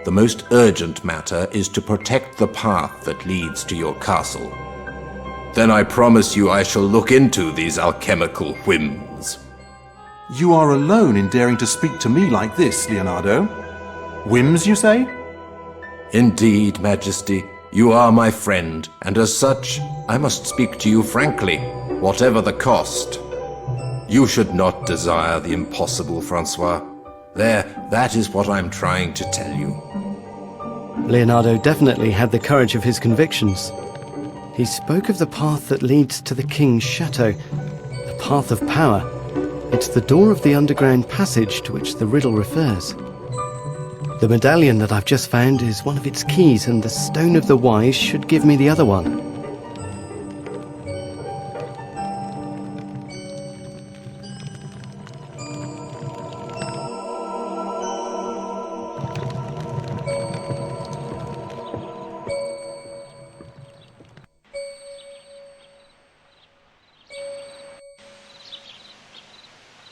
The most urgent matter is to protect the path that leads to your castle. Then I promise you I shall look into these alchemical whims. You are alone in daring to speak to me like this, Leonardo. Whims, you say? Indeed, Majesty. You are my friend, and as such, I must speak to you frankly, whatever the cost. You should not desire the impossible, Francois. There, that is what I'm trying to tell you. Leonardo definitely had the courage of his convictions. He spoke of the path that leads to the king's chateau, the path of power. It's the door of the underground passage to which the riddle refers. The medallion that I've just found is one of its keys, and the Stone of the Wise should give me the other one.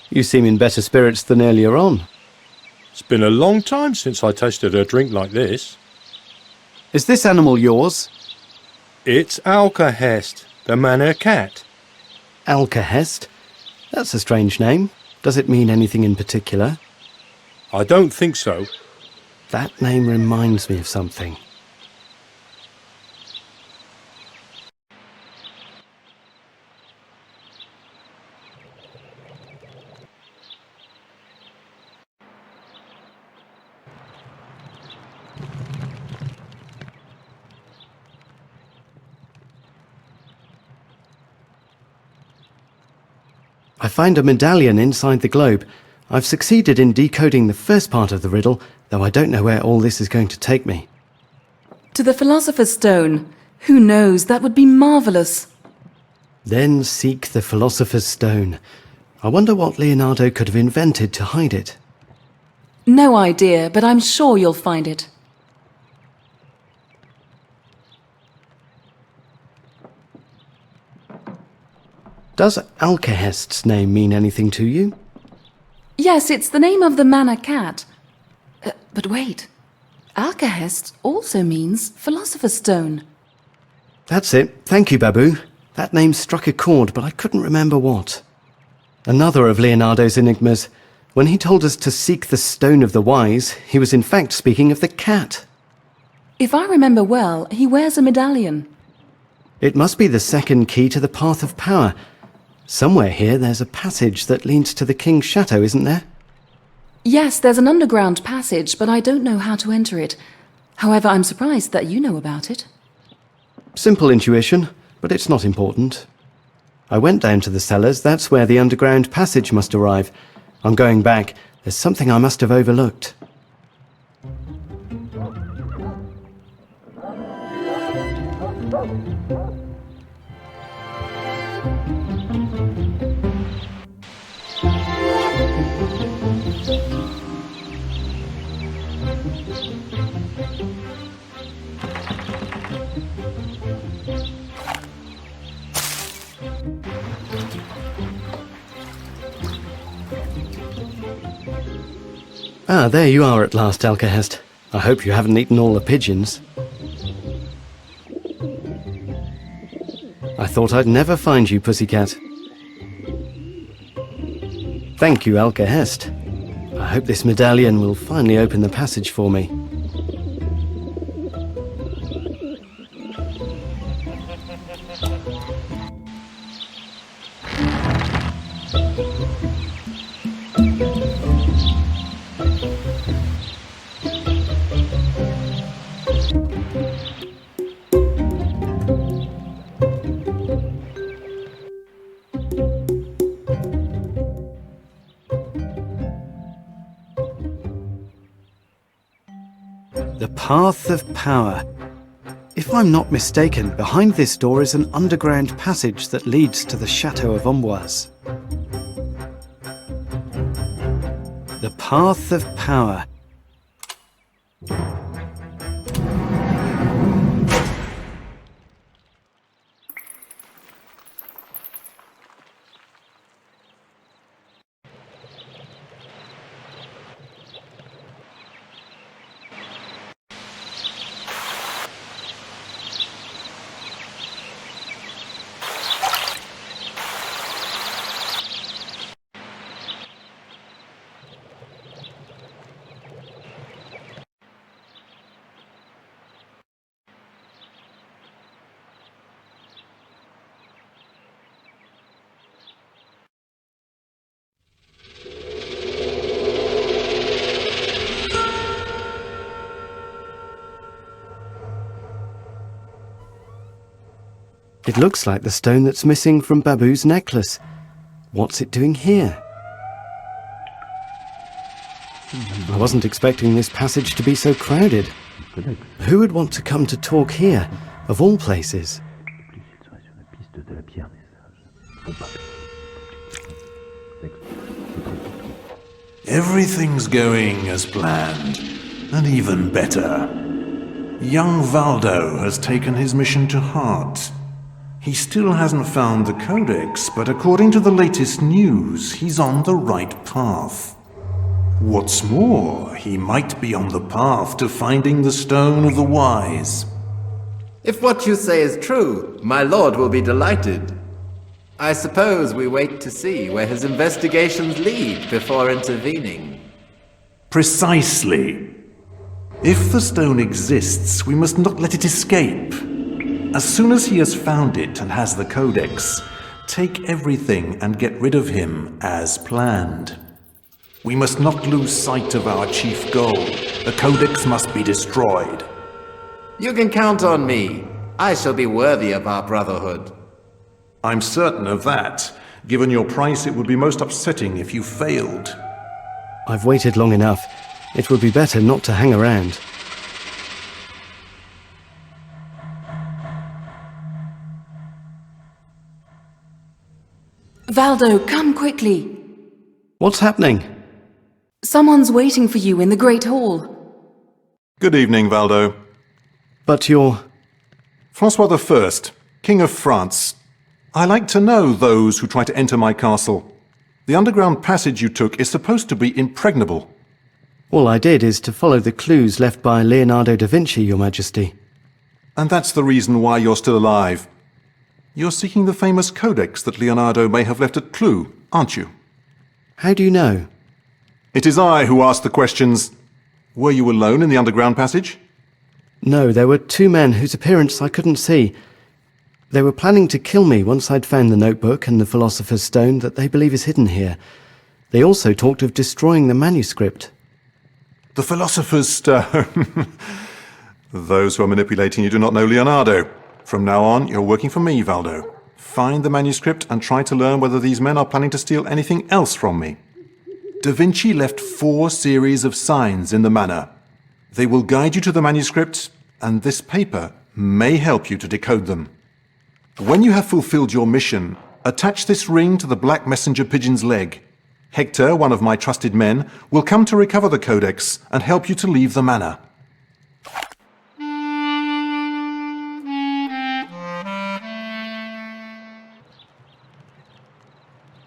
You seem in better spirits than earlier on. It's been a long time since I tasted a drink like this. Is this animal yours? It's Alcahest, the manor cat. Alcahest? That's a strange name. Does it mean anything in particular? I don't think so. That name reminds me of something. I find a medallion inside the globe. I've succeeded in decoding the first part of the riddle, though I don't know where all this is going to take me. To the Philosopher's Stone. Who knows, that would be marvellous. Then seek the Philosopher's Stone. I wonder what Leonardo could have invented to hide it. No idea, but I'm sure you'll find it. Does Alcahest's name mean anything to you? Yes, it's the name of the manor cat. But wait. Alcahest also means Philosopher's Stone. That's it. Thank you, Babu. That name struck a chord, but I couldn't remember what. Another of Leonardo's enigmas. When he told us to seek the Stone of the Wise, he was in fact speaking of the cat. If I remember well, he wears a medallion. It must be the second key to the Path of Power. Somewhere here there's a passage that leads to the King's Chateau, isn't there? Yes, there's an underground passage, but I don't know how to enter it. However, I'm surprised that you know about it. Simple intuition, but it's not important. I went down to the cellars. That's where the underground passage must arrive. I'm going back. There's something I must have overlooked. Ah, there you are at last, Alcahest. I hope you haven't eaten all the pigeons. I thought I'd never find you, pussycat. Thank you, Alcahest. I hope this medallion will finally open the passage for me. The Path of Power. If I'm not mistaken, behind this door is an underground passage that leads to the Chateau of Amboise. The Path of Power. It looks like the stone that's missing from Babu's necklace. What's it doing here? I wasn't expecting this passage to be so crowded. Who would want to come to talk here, of all places? Everything's going as planned, and even better. Young Valdo has taken his mission to heart. He still hasn't found the Codex, but according to the latest news, he's on the right path. What's more, he might be on the path to finding the Stone of the Wise. If what you say is true, my lord will be delighted. I suppose we wait to see where his investigations lead before intervening. Precisely. If the stone exists, we must not let it escape. As soon as he has found it and has the Codex, take everything and get rid of him as planned. We must not lose sight of our chief goal. The Codex must be destroyed. You can count on me. I shall be worthy of our brotherhood. I'm certain of that. Given your price, it would be most upsetting if you failed. I've waited long enough. It would be better not to hang around. Valdo, come quickly. What's happening? Someone's waiting for you in the Great Hall. Good evening, Valdo. But you're... Francois I, King of France. I like to know those who try to enter my castle. The underground passage you took is supposed to be impregnable. All I did is to follow the clues left by Leonardo da Vinci, Your Majesty. And that's the reason why you're still alive. You're seeking the famous Codex that Leonardo may have left at Cloux, aren't you? How do you know? It is I who asked the questions. Were you alone in the underground passage? No, there were two men whose appearance I couldn't see. They were planning to kill me once I'd found the notebook and the Philosopher's Stone that they believe is hidden here. They also talked of destroying the manuscript. The Philosopher's Stone. Those who are manipulating you do not know Leonardo. From now on, you're working for me, Valdo. Find the manuscript and try to learn whether these men are planning to steal anything else from me. Da Vinci left 4 series of signs in the manor. They will guide you to the manuscript, and this paper may help you to decode them. When you have fulfilled your mission, attach this ring to the black messenger pigeon's leg. Hector, one of my trusted men, will come to recover the codex and help you to leave the manor.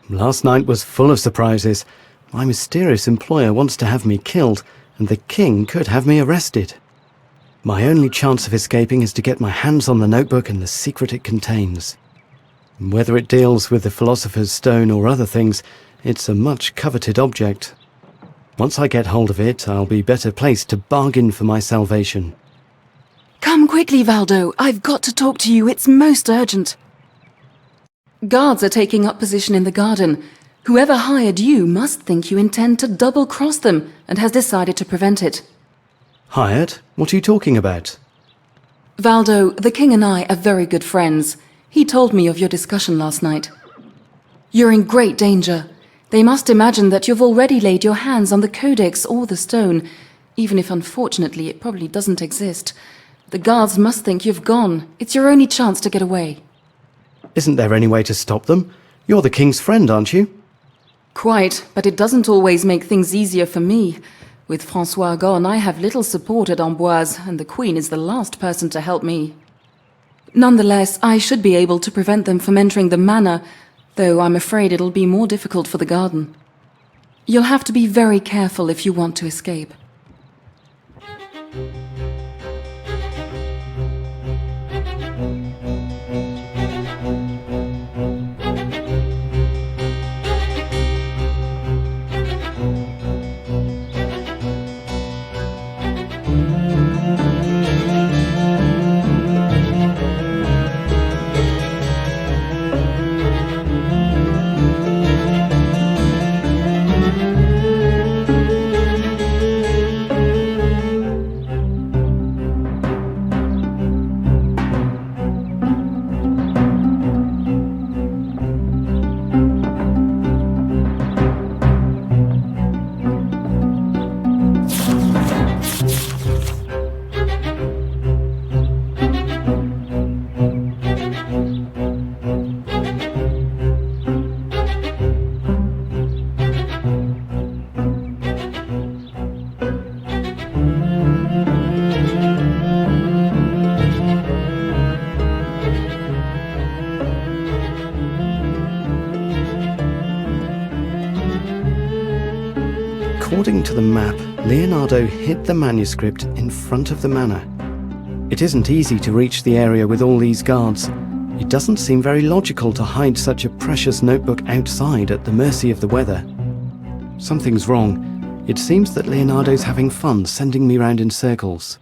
Last night was full of surprises. My mysterious employer wants to have me killed, and the king could have me arrested. My only chance of escaping is to get my hands on the notebook and the secret it contains. Whether it deals with the Philosopher's Stone or other things, it's a much coveted object. Once I get hold of it, I'll be better placed to bargain for my salvation. Come quickly, Valdo. I've got to talk to you. It's most urgent. Guards are taking up position in the garden. Whoever hired you must think you intend to double-cross them and has decided to prevent it. Hired? What are you talking about? Valdo, the king and I are very good friends. He told me of your discussion last night. You're in great danger. They must imagine that you've already laid your hands on the codex or the stone, even if unfortunately it probably doesn't exist. The guards must think you've gone. It's your only chance to get away. Isn't there any way to stop them? You're the king's friend, aren't you? Quite, but it doesn't always make things easier for me. With Francois gone, I have little support at Amboise, and the Queen is the last person to help me. Nonetheless, I should be able to prevent them from entering the manor, though I'm afraid it'll be more difficult for the garden. You'll have to be very careful if you want to escape. According to the map, Leonardo hid the manuscript in front of the manor. It isn't easy to reach the area with all these guards. It doesn't seem very logical to hide such a precious notebook outside at the mercy of the weather. Something's wrong. It seems that Leonardo's having fun sending me round in circles.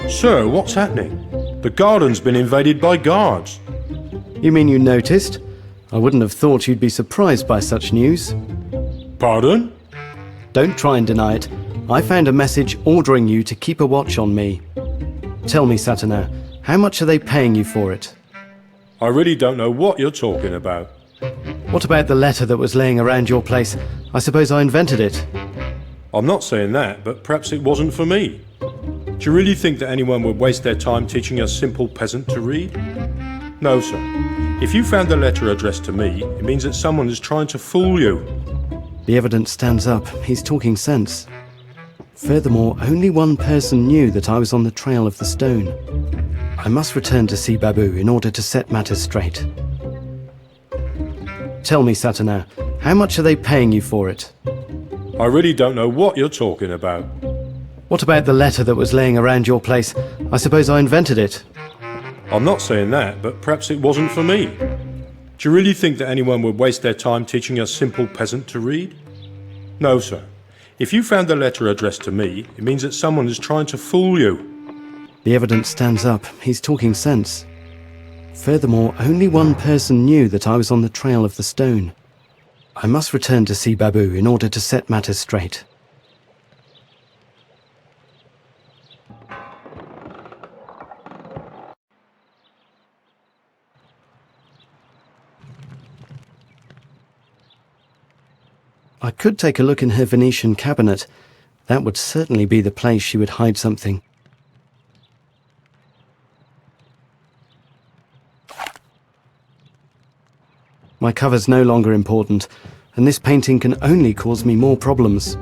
Sir, what's happening? The garden's been invaded by guards. You mean you noticed? I wouldn't have thought you'd be surprised by such news. Pardon? Don't try and deny it. I found a message ordering you to keep a watch on me. Tell me, Saturnin, how much are they paying you for it? I really don't know what you're talking about. What about the letter that was laying around your place? I suppose I invented it. I'm not saying that, but perhaps it wasn't for me. Do you really think that anyone would waste their time teaching a simple peasant to read? No, sir. If you found a letter addressed to me, it means that someone is trying to fool you. The evidence stands up. He's talking sense. Furthermore, only one person knew that I was on the trail of the stone. I must return to see Babu in order to set matters straight. Tell me, Saturnin, how much are they paying you for it? I really don't know what you're talking about. What about the letter that was laying around your place? I suppose I invented it. I'm not saying that, but perhaps it wasn't for me. Do you really think that anyone would waste their time teaching a simple peasant to read? No, sir. If you found a letter addressed to me, it means that someone is trying to fool you. The evidence stands up. He's talking sense. Furthermore, only one person knew that I was on the trail of the stone. I must return to see Babu in order to set matters straight. I could take a look in her Venetian cabinet. That would certainly be the place she would hide something. My cover's no longer important, and this painting can only cause me more problems.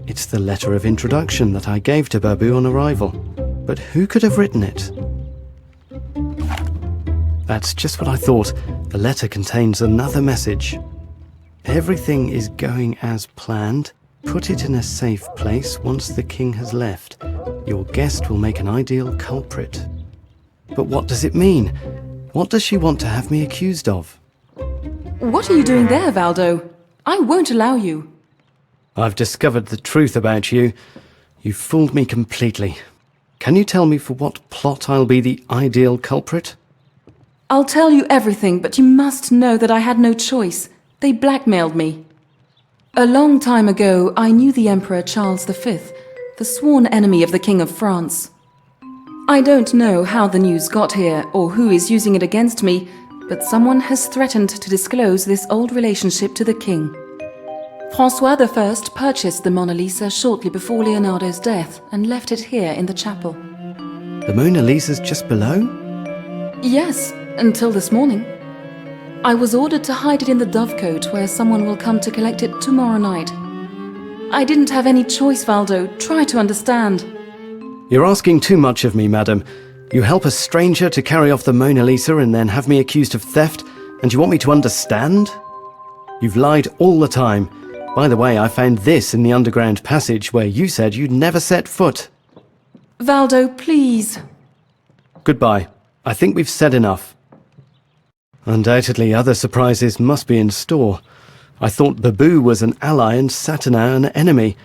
It's the letter of introduction that I gave to Babu on arrival. But who could have written it? That's just what I thought. The letter contains another message. Everything is going as planned. Put it in a safe place once the king has left. Your guest will make an ideal culprit. But what does it mean? What does she want to have me accused of? What are you doing there, Valdo? I won't allow you. I've discovered the truth about you. You've fooled me completely. Can you tell me for what plot I'll be the ideal culprit? I'll tell you everything, but you must know that I had no choice. They blackmailed me. A long time ago, I knew the Emperor Charles V, the sworn enemy of the King of France. I don't know how the news got here or who is using it against me, but someone has threatened to disclose this old relationship to the king. Francois I purchased the Mona Lisa shortly before Leonardo's death and left it here in the chapel. The Mona Lisa's just below? Yes, until this morning. I was ordered to hide it in the dovecote where someone will come to collect it tomorrow night. I didn't have any choice, Valdo. Try to understand. You're asking too much of me, madam. You help a stranger to carry off the Mona Lisa and then have me accused of theft, and you want me to understand? You've lied all the time. By the way, I found this in the underground passage where you said you'd never set foot. Valdo, please. Goodbye. I think we've said enough. Undoubtedly, other surprises must be in store. I thought Babu was an ally and Saturnin an enemy.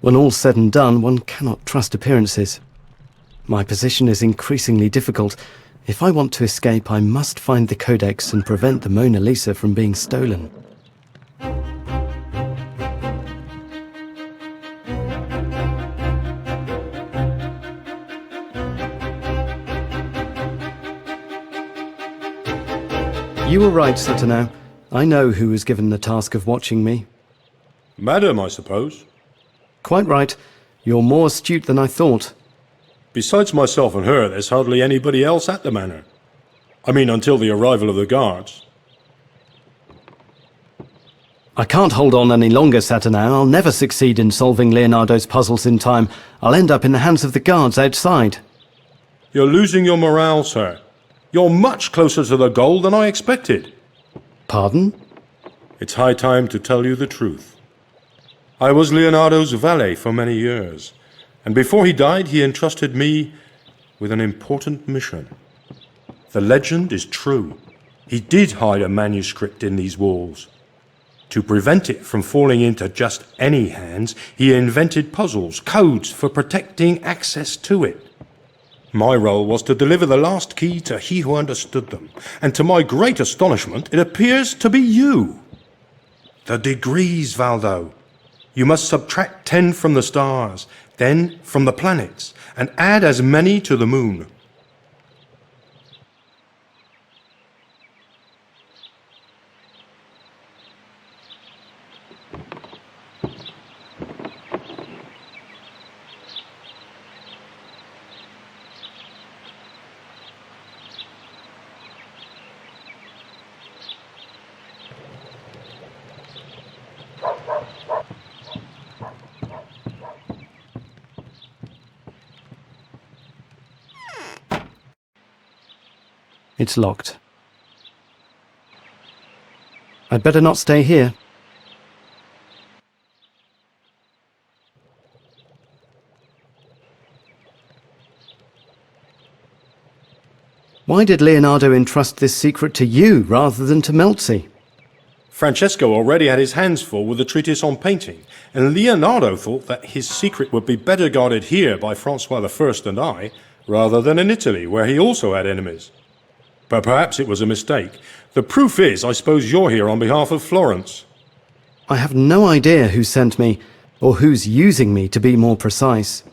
When all's said and done, one cannot trust appearances. My position is increasingly difficult. If I want to escape, I must find the Codex and prevent the Mona Lisa from being stolen. You were right, Saturnin. I know who was given the task of watching me. Madam, I suppose. Quite right. You're more astute than I thought. Besides myself and her, there's hardly anybody else at the manor. I mean, until the arrival of the guards. I can't hold on any longer, Saturnin. I'll never succeed in solving Leonardo's puzzles in time. I'll end up in the hands of the guards outside. You're losing your morale, sir. You're much closer to the goal than I expected. Pardon? It's high time to tell you the truth. I was Leonardo's valet for many years, and before he died, he entrusted me with an important mission. The legend is true. He did hide a manuscript in these walls. To prevent it from falling into just any hands, he invented puzzles, codes for protecting access to it. My role was to deliver the last key to he who understood them, and to my great astonishment, it appears to be you. The degrees, Valdo. You must subtract 10 from the stars, then from the planets, and add as many to the moon. It's locked. I'd better not stay here. Why did Leonardo entrust this secret to you rather than to Melzi? Francesco already had his hands full with the treatise on painting, and Leonardo thought that his secret would be better guarded here by Francois I and I, rather than in Italy, where he also had enemies. But perhaps it was a mistake. The proof is, I suppose you're here on behalf of Florence. I have no idea who sent me, or who's using me, to be more precise.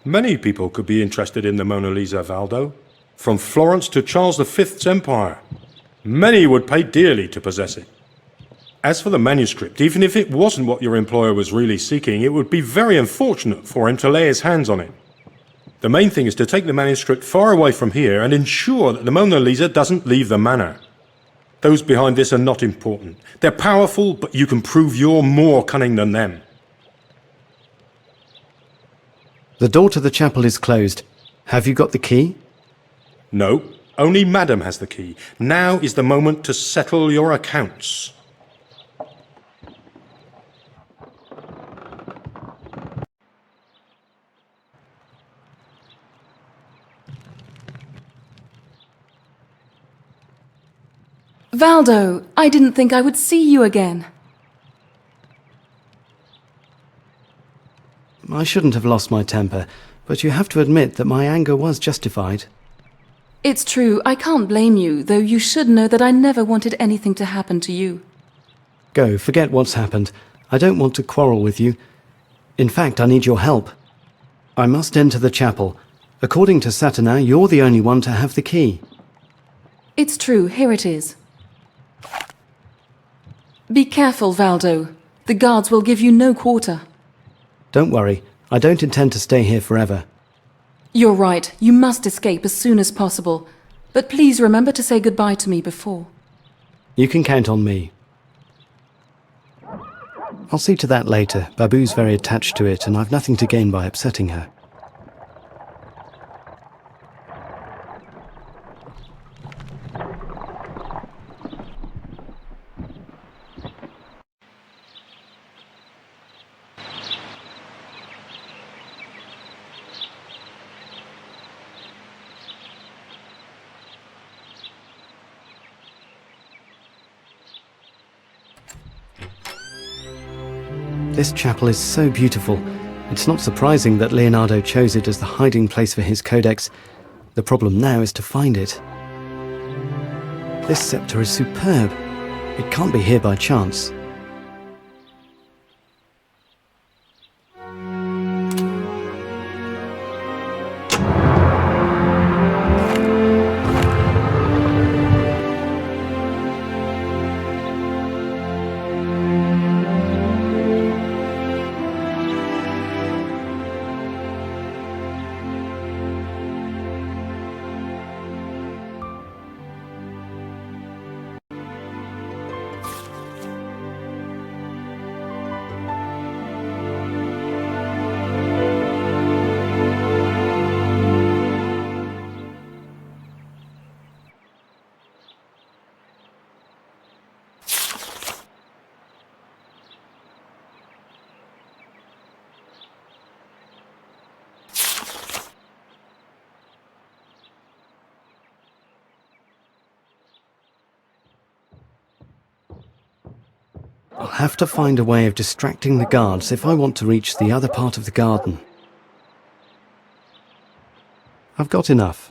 Many people could be interested in the Mona Lisa, Valdo. From Florence to Charles V's empire. Many would pay dearly to possess it. As for the manuscript, even if it wasn't what your employer was really seeking, it would be very unfortunate for him to lay his hands on it. The main thing is to take the manuscript far away from here and ensure that the Mona Lisa doesn't leave the manor. Those behind this are not important. They're powerful, but you can prove you're more cunning than them. The door to the chapel is closed. Have you got the key? No, only Madam has the key. Now is the moment to settle your accounts. Valdo, I didn't think I would see you again. I shouldn't have lost my temper, but you have to admit that my anger was justified. It's true, I can't blame you, though you should know that I never wanted anything to happen to you. Go, forget what's happened. I don't want to quarrel with you. In fact, I need your help. I must enter the chapel. According to Saturnin, you're the only one to have the key. It's true, here it is. Be careful, Valdo. The guards will give you no quarter. Don't worry, I don't intend to stay here forever. You're right, you must escape as soon as possible. But please remember to say goodbye to me before. You can count on me. I'll see to that later. Babu's very attached to it, and I've nothing to gain by upsetting her. This chapel is so beautiful. It's not surprising that Leonardo chose it as the hiding place for his codex. The problem now is to find it. This scepter is superb. It can't be here by chance. I'll have to find a way of distracting the guards if I want to reach the other part of the garden. I've got enough.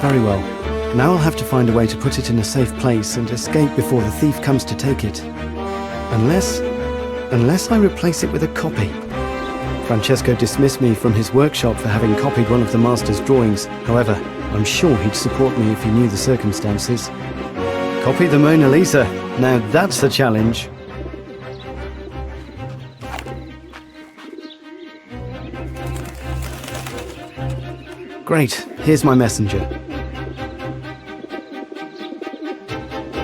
Very well. Now I'll have to find a way to put it in a safe place and escape before the thief comes to take it. Unless I replace it with a copy. Francesco dismissed me from his workshop for having copied one of the master's drawings. However, I'm sure he'd support me if he knew the circumstances. Copy the Mona Lisa. Now that's a challenge. Great, here's my messenger.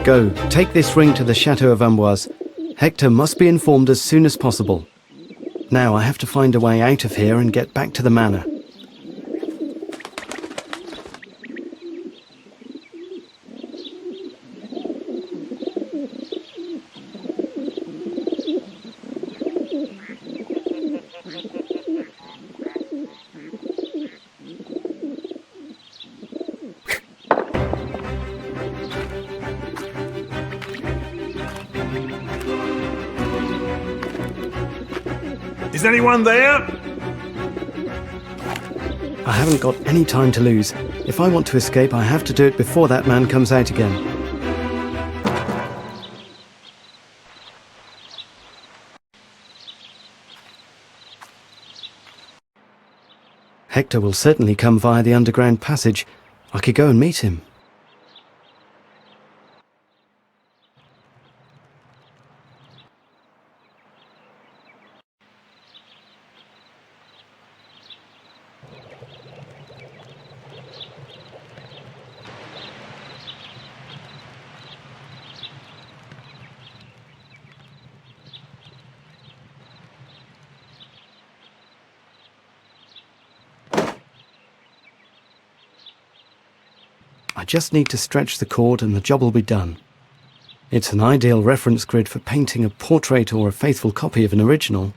Go, take this ring to the Chateau of Amboise. Hector must be informed as soon as possible. Now I have to find a way out of here and get back to the manor. Is anyone there? I haven't got any time to lose. If I want to escape, I have to do it before that man comes out again. Hector will certainly come via the underground passage. I could go and meet him. I just need to stretch the cord and the job will be done. It's an ideal reference grid for painting a portrait or a faithful copy of an original.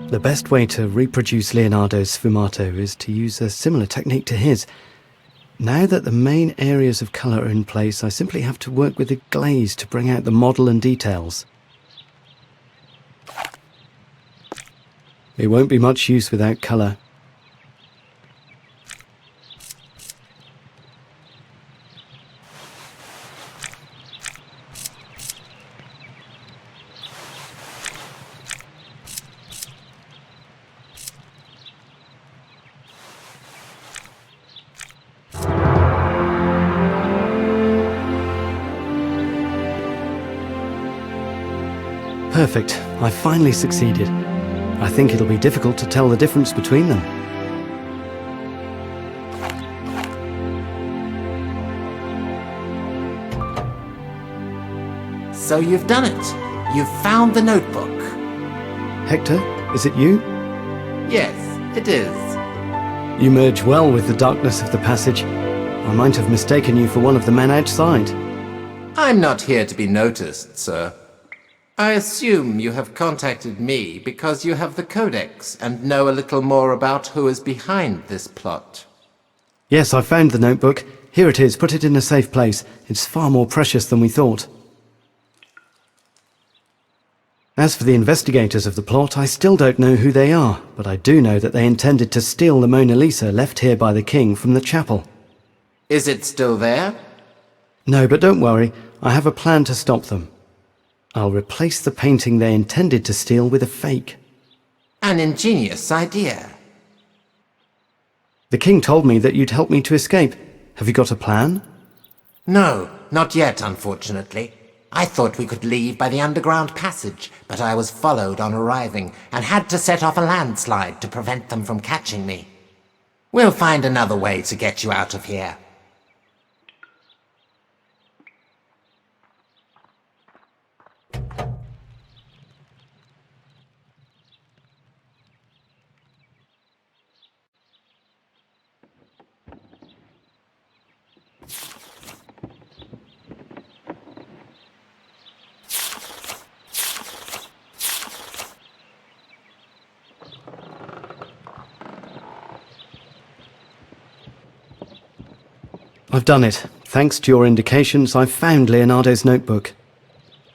The best way to reproduce Leonardo's sfumato is to use a similar technique to his. Now that the main areas of colour are in place, I simply have to work with the glaze to bring out the model and details. It won't be much use without colour. Perfect. I finally succeeded. I think it'll be difficult to tell the difference between them. So you've done it. You've found the notebook. Hector, is it you? Yes, it is. You merge well with the darkness of the passage. I might have mistaken you for one of the men outside. I'm not here to be noticed, sir. I assume you have contacted me because you have the codex and know a little more about who is behind this plot. Yes, I found the notebook. Here it is. Put it in a safe place. It's far more precious than we thought. As for the investigators of the plot, I still don't know who they are, but I do know that they intended to steal the Mona Lisa left here by the king from the chapel. Is it still there? No, but don't worry. I have a plan to stop them. I'll replace the painting they intended to steal with a fake. An ingenious idea. The king told me that you'd help me to escape. Have you got a plan? No, not yet, unfortunately. I thought we could leave by the underground passage, but I was followed on arriving and had to set off a landslide to prevent them from catching me. We'll find another way to get you out of here. I've done it. Thanks to your indications, I've found Leonardo's notebook.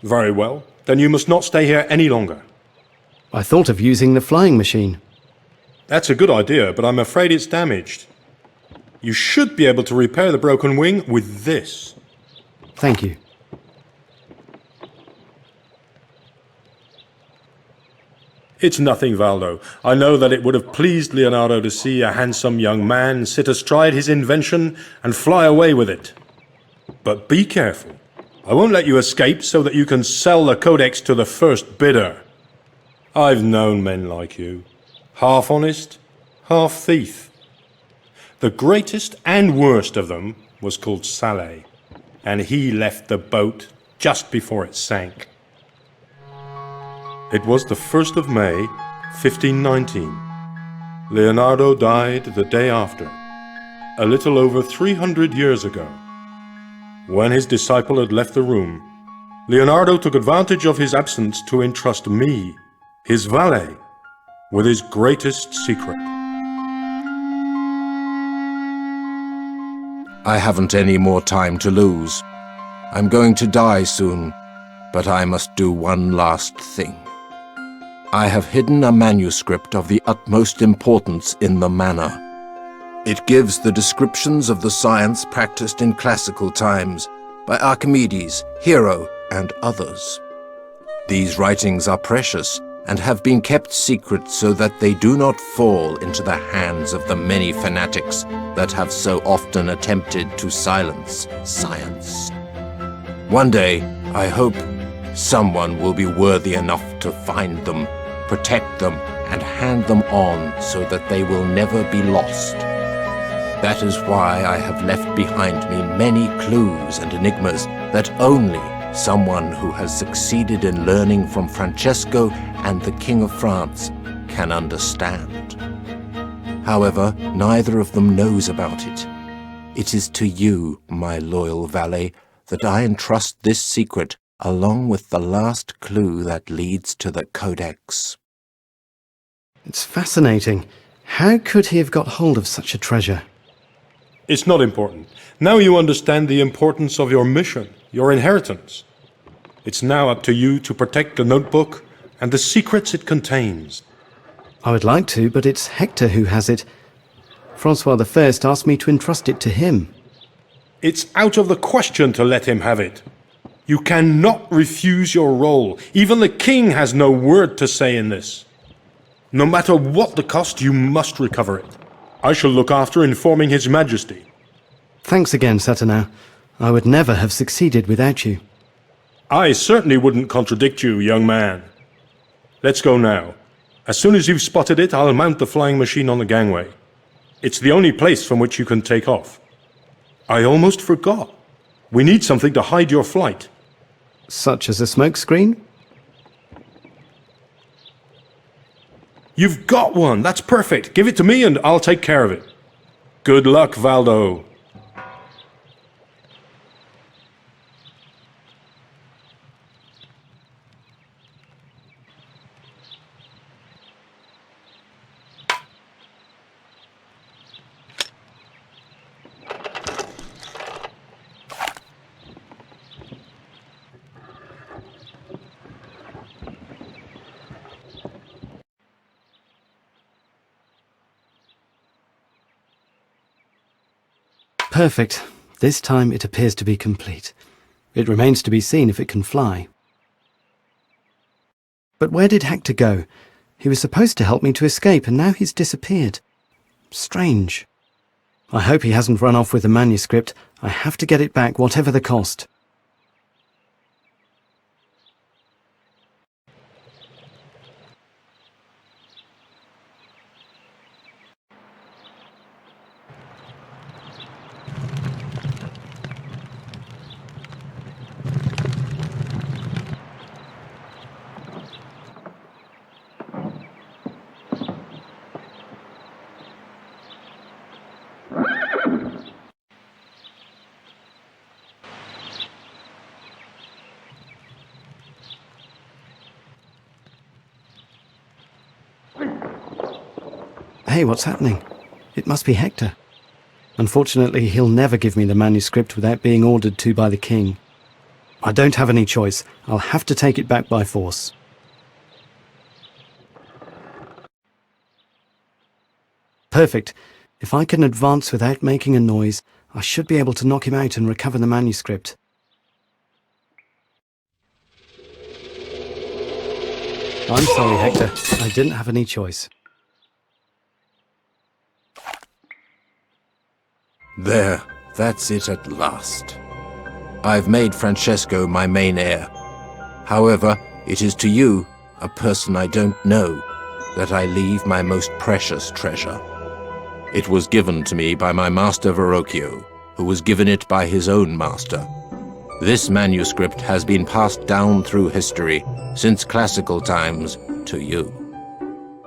Very well. Then you must not stay here any longer. I thought of using the flying machine. That's a good idea, but I'm afraid it's damaged. You should be able to repair the broken wing with this. Thank you. It's nothing, Valdo. I know that it would have pleased Leonardo to see a handsome young man sit astride his invention and fly away with it. But be careful. I won't let you escape so that you can sell the codex to the first bidder. I've known men like you. Half honest, half thief. The greatest and worst of them was called Saleh, and he left the boat just before it sank. It was the 1st of May, 1519. Leonardo died the day after, a little over 300 years ago. When his disciple had left the room, Leonardo took advantage of his absence to entrust me, his valet, with his greatest secret. I haven't any more time to lose. I'm going to die soon, but I must do one last thing. I have hidden a manuscript of the utmost importance in the manor. It gives the descriptions of the science practiced in classical times by Archimedes, Hero, and others. These writings are precious and have been kept secret so that they do not fall into the hands of the many fanatics that have so often attempted to silence science. One day, I hope, someone will be worthy enough to find them, protect them, and hand them on so that they will never be lost. That is why I have left behind me many clues and enigmas that only someone who has succeeded in learning from Francesco and the King of France can understand. However, neither of them knows about it. It is to you, my loyal valet, that I entrust this secret along with the last clue that leads to the Codex. It's fascinating. How could he have got hold of such a treasure? It's not important. Now you understand the importance of your mission, your inheritance. It's now up to you to protect the notebook and the secrets it contains. I would like to, but it's Hector who has it. Francois I asked me to entrust it to him. It's out of the question to let him have it. You cannot refuse your role. Even the king has no word to say in this. No matter what the cost, you must recover it. I shall look after informing His Majesty. Thanks again, Saturnin. I would never have succeeded without you. I certainly wouldn't contradict you, young man. Let's go now. As soon as you've spotted it, I'll mount the flying machine on the gangway. It's the only place from which you can take off. I almost forgot. We need something to hide your flight. Such as a smoke screen? You've got one! That's perfect! Give it to me and I'll take care of it. Good luck, Valdo. Perfect. This time it appears to be complete. It remains to be seen if it can fly. But where did Hector go? He was supposed to help me to escape, and now he's disappeared. Strange. I hope he hasn't run off with the manuscript. I have to get it back, whatever the cost. Hey, what's happening? It must be Hector. Unfortunately, he'll never give me the manuscript without being ordered to by the king. I don't have any choice. I'll have to take it back by force. Perfect. If I can advance without making a noise, I should be able to knock him out and recover the manuscript. I'm sorry, Hector. I didn't have any choice. There, that's it at last. I've made Francesco my main heir. However, it is to you, a person I don't know, that I leave my most precious treasure. It was given to me by my master Verrocchio, who was given it by his own master. This manuscript has been passed down through history, since classical times, to you.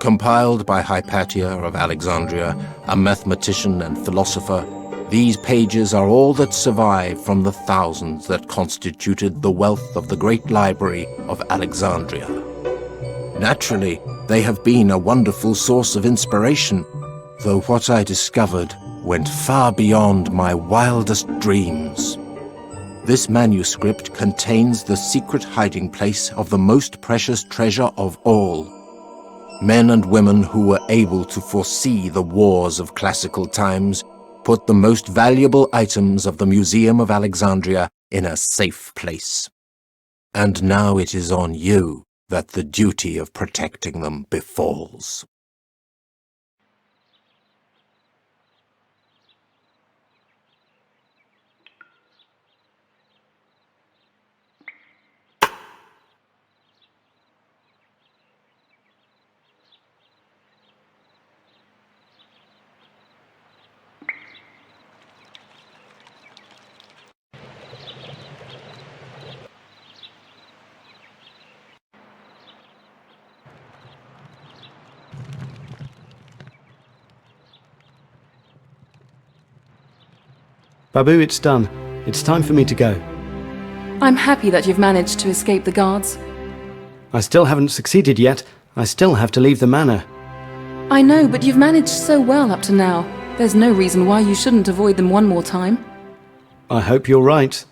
Compiled by Hypatia of Alexandria, a mathematician and philosopher, these pages are all that survive from the thousands that constituted the wealth of the great library of Alexandria. Naturally, they have been a wonderful source of inspiration, though what I discovered went far beyond my wildest dreams. This manuscript contains the secret hiding place of the most precious treasure of all. Men and women who were able to foresee the wars of classical times put the most valuable items of the Museum of Alexandria in a safe place. And now it is on you that the duty of protecting them befalls. Babu, it's done. It's time for me to go. I'm happy that you've managed to escape the guards. I still haven't succeeded yet. I still have to leave the manor. I know, but you've managed so well up to now. There's no reason why you shouldn't avoid them one more time. I hope you're right.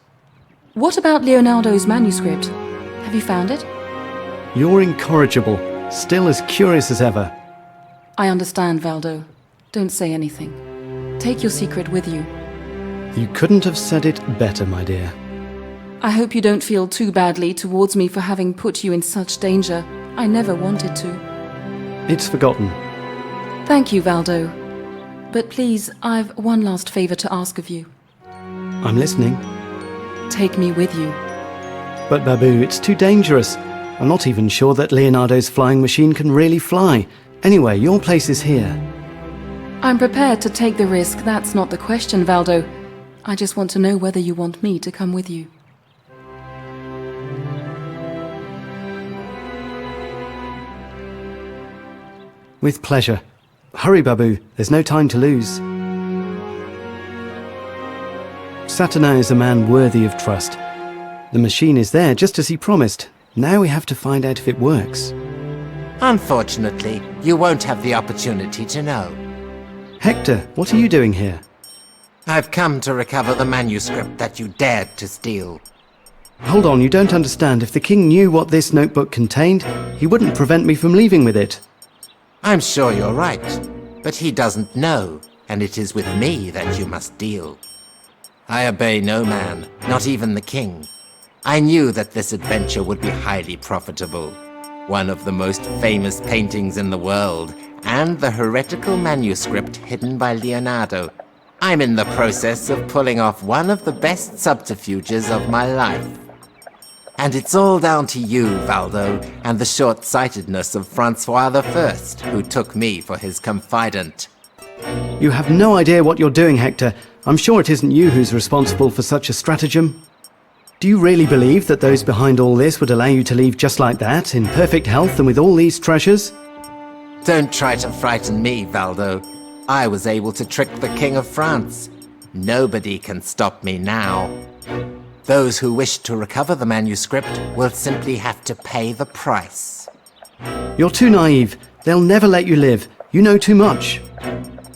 What about Leonardo's manuscript? Have you found it? You're incorrigible, still as curious as ever. I understand, Valdo. Don't say anything. Take your secret with you. You couldn't have said it better, my dear. I hope you don't feel too badly towards me for having put you in such danger. I never wanted to. It's forgotten. Thank you, Valdo. But please, I've one last favor to ask of you. I'm listening. Take me with you. But Babu, it's too dangerous. I'm not even sure that Leonardo's flying machine can really fly. Anyway, your place is here. I'm prepared to take the risk. That's not the question, Valdo. I just want to know whether you want me to come with you. With pleasure. Hurry, Babu. There's no time to lose. Saturnin is a man worthy of trust. The machine is there just as he promised. Now we have to find out if it works. Unfortunately, you won't have the opportunity to know. Hector, what are you doing here? I've come to recover the manuscript that you dared to steal. Hold on, you don't understand. If the king knew what this notebook contained, he wouldn't prevent me from leaving with it. I'm sure you're right, but he doesn't know, and it is with me that you must deal. I obey no man, not even the king. I knew that this adventure would be highly profitable. One of the most famous paintings in the world, and the heretical manuscript hidden by Leonardo. I'm in the process of pulling off one of the best subterfuges of my life. And it's all down to you, Valdo, and the short-sightedness of Francois I, who took me for his confidant. You have no idea what you're doing, Hector. I'm sure it isn't you who's responsible for such a stratagem. Do you really believe that those behind all this would allow you to leave just like that, in perfect health and with all these treasures? Don't try to frighten me, Valdo. I was able to trick the King of France. Nobody can stop me now. Those who wish to recover the manuscript will simply have to pay the price. You're too naive. They'll never let you live. You know too much.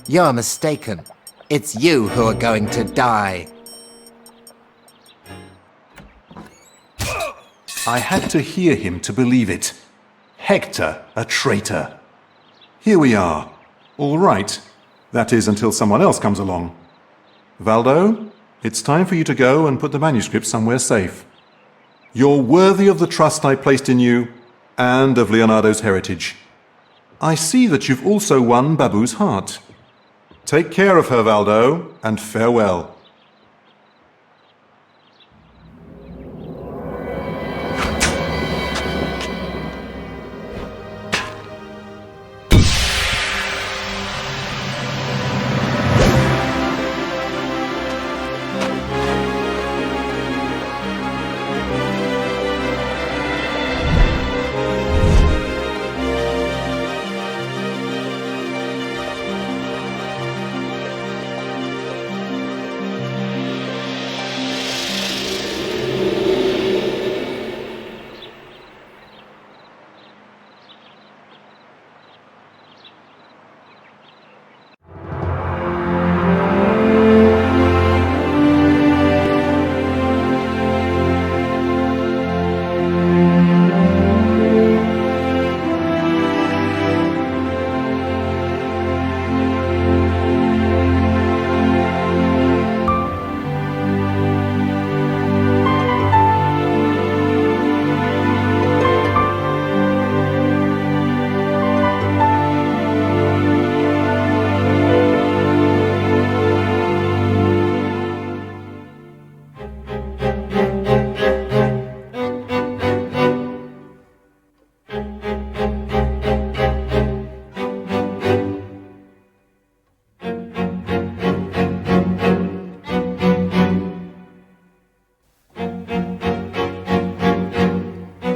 You're mistaken. It's you who are going to die. I had to hear him to believe it. Hector, a traitor. Here we are. All right. That is, until someone else comes along. Valdo, it's time for you to go and put the manuscript somewhere safe. You're worthy of the trust I placed in you, and of Leonardo's heritage. I see that you've also won Babu's heart. Take care of her, Valdo, and farewell.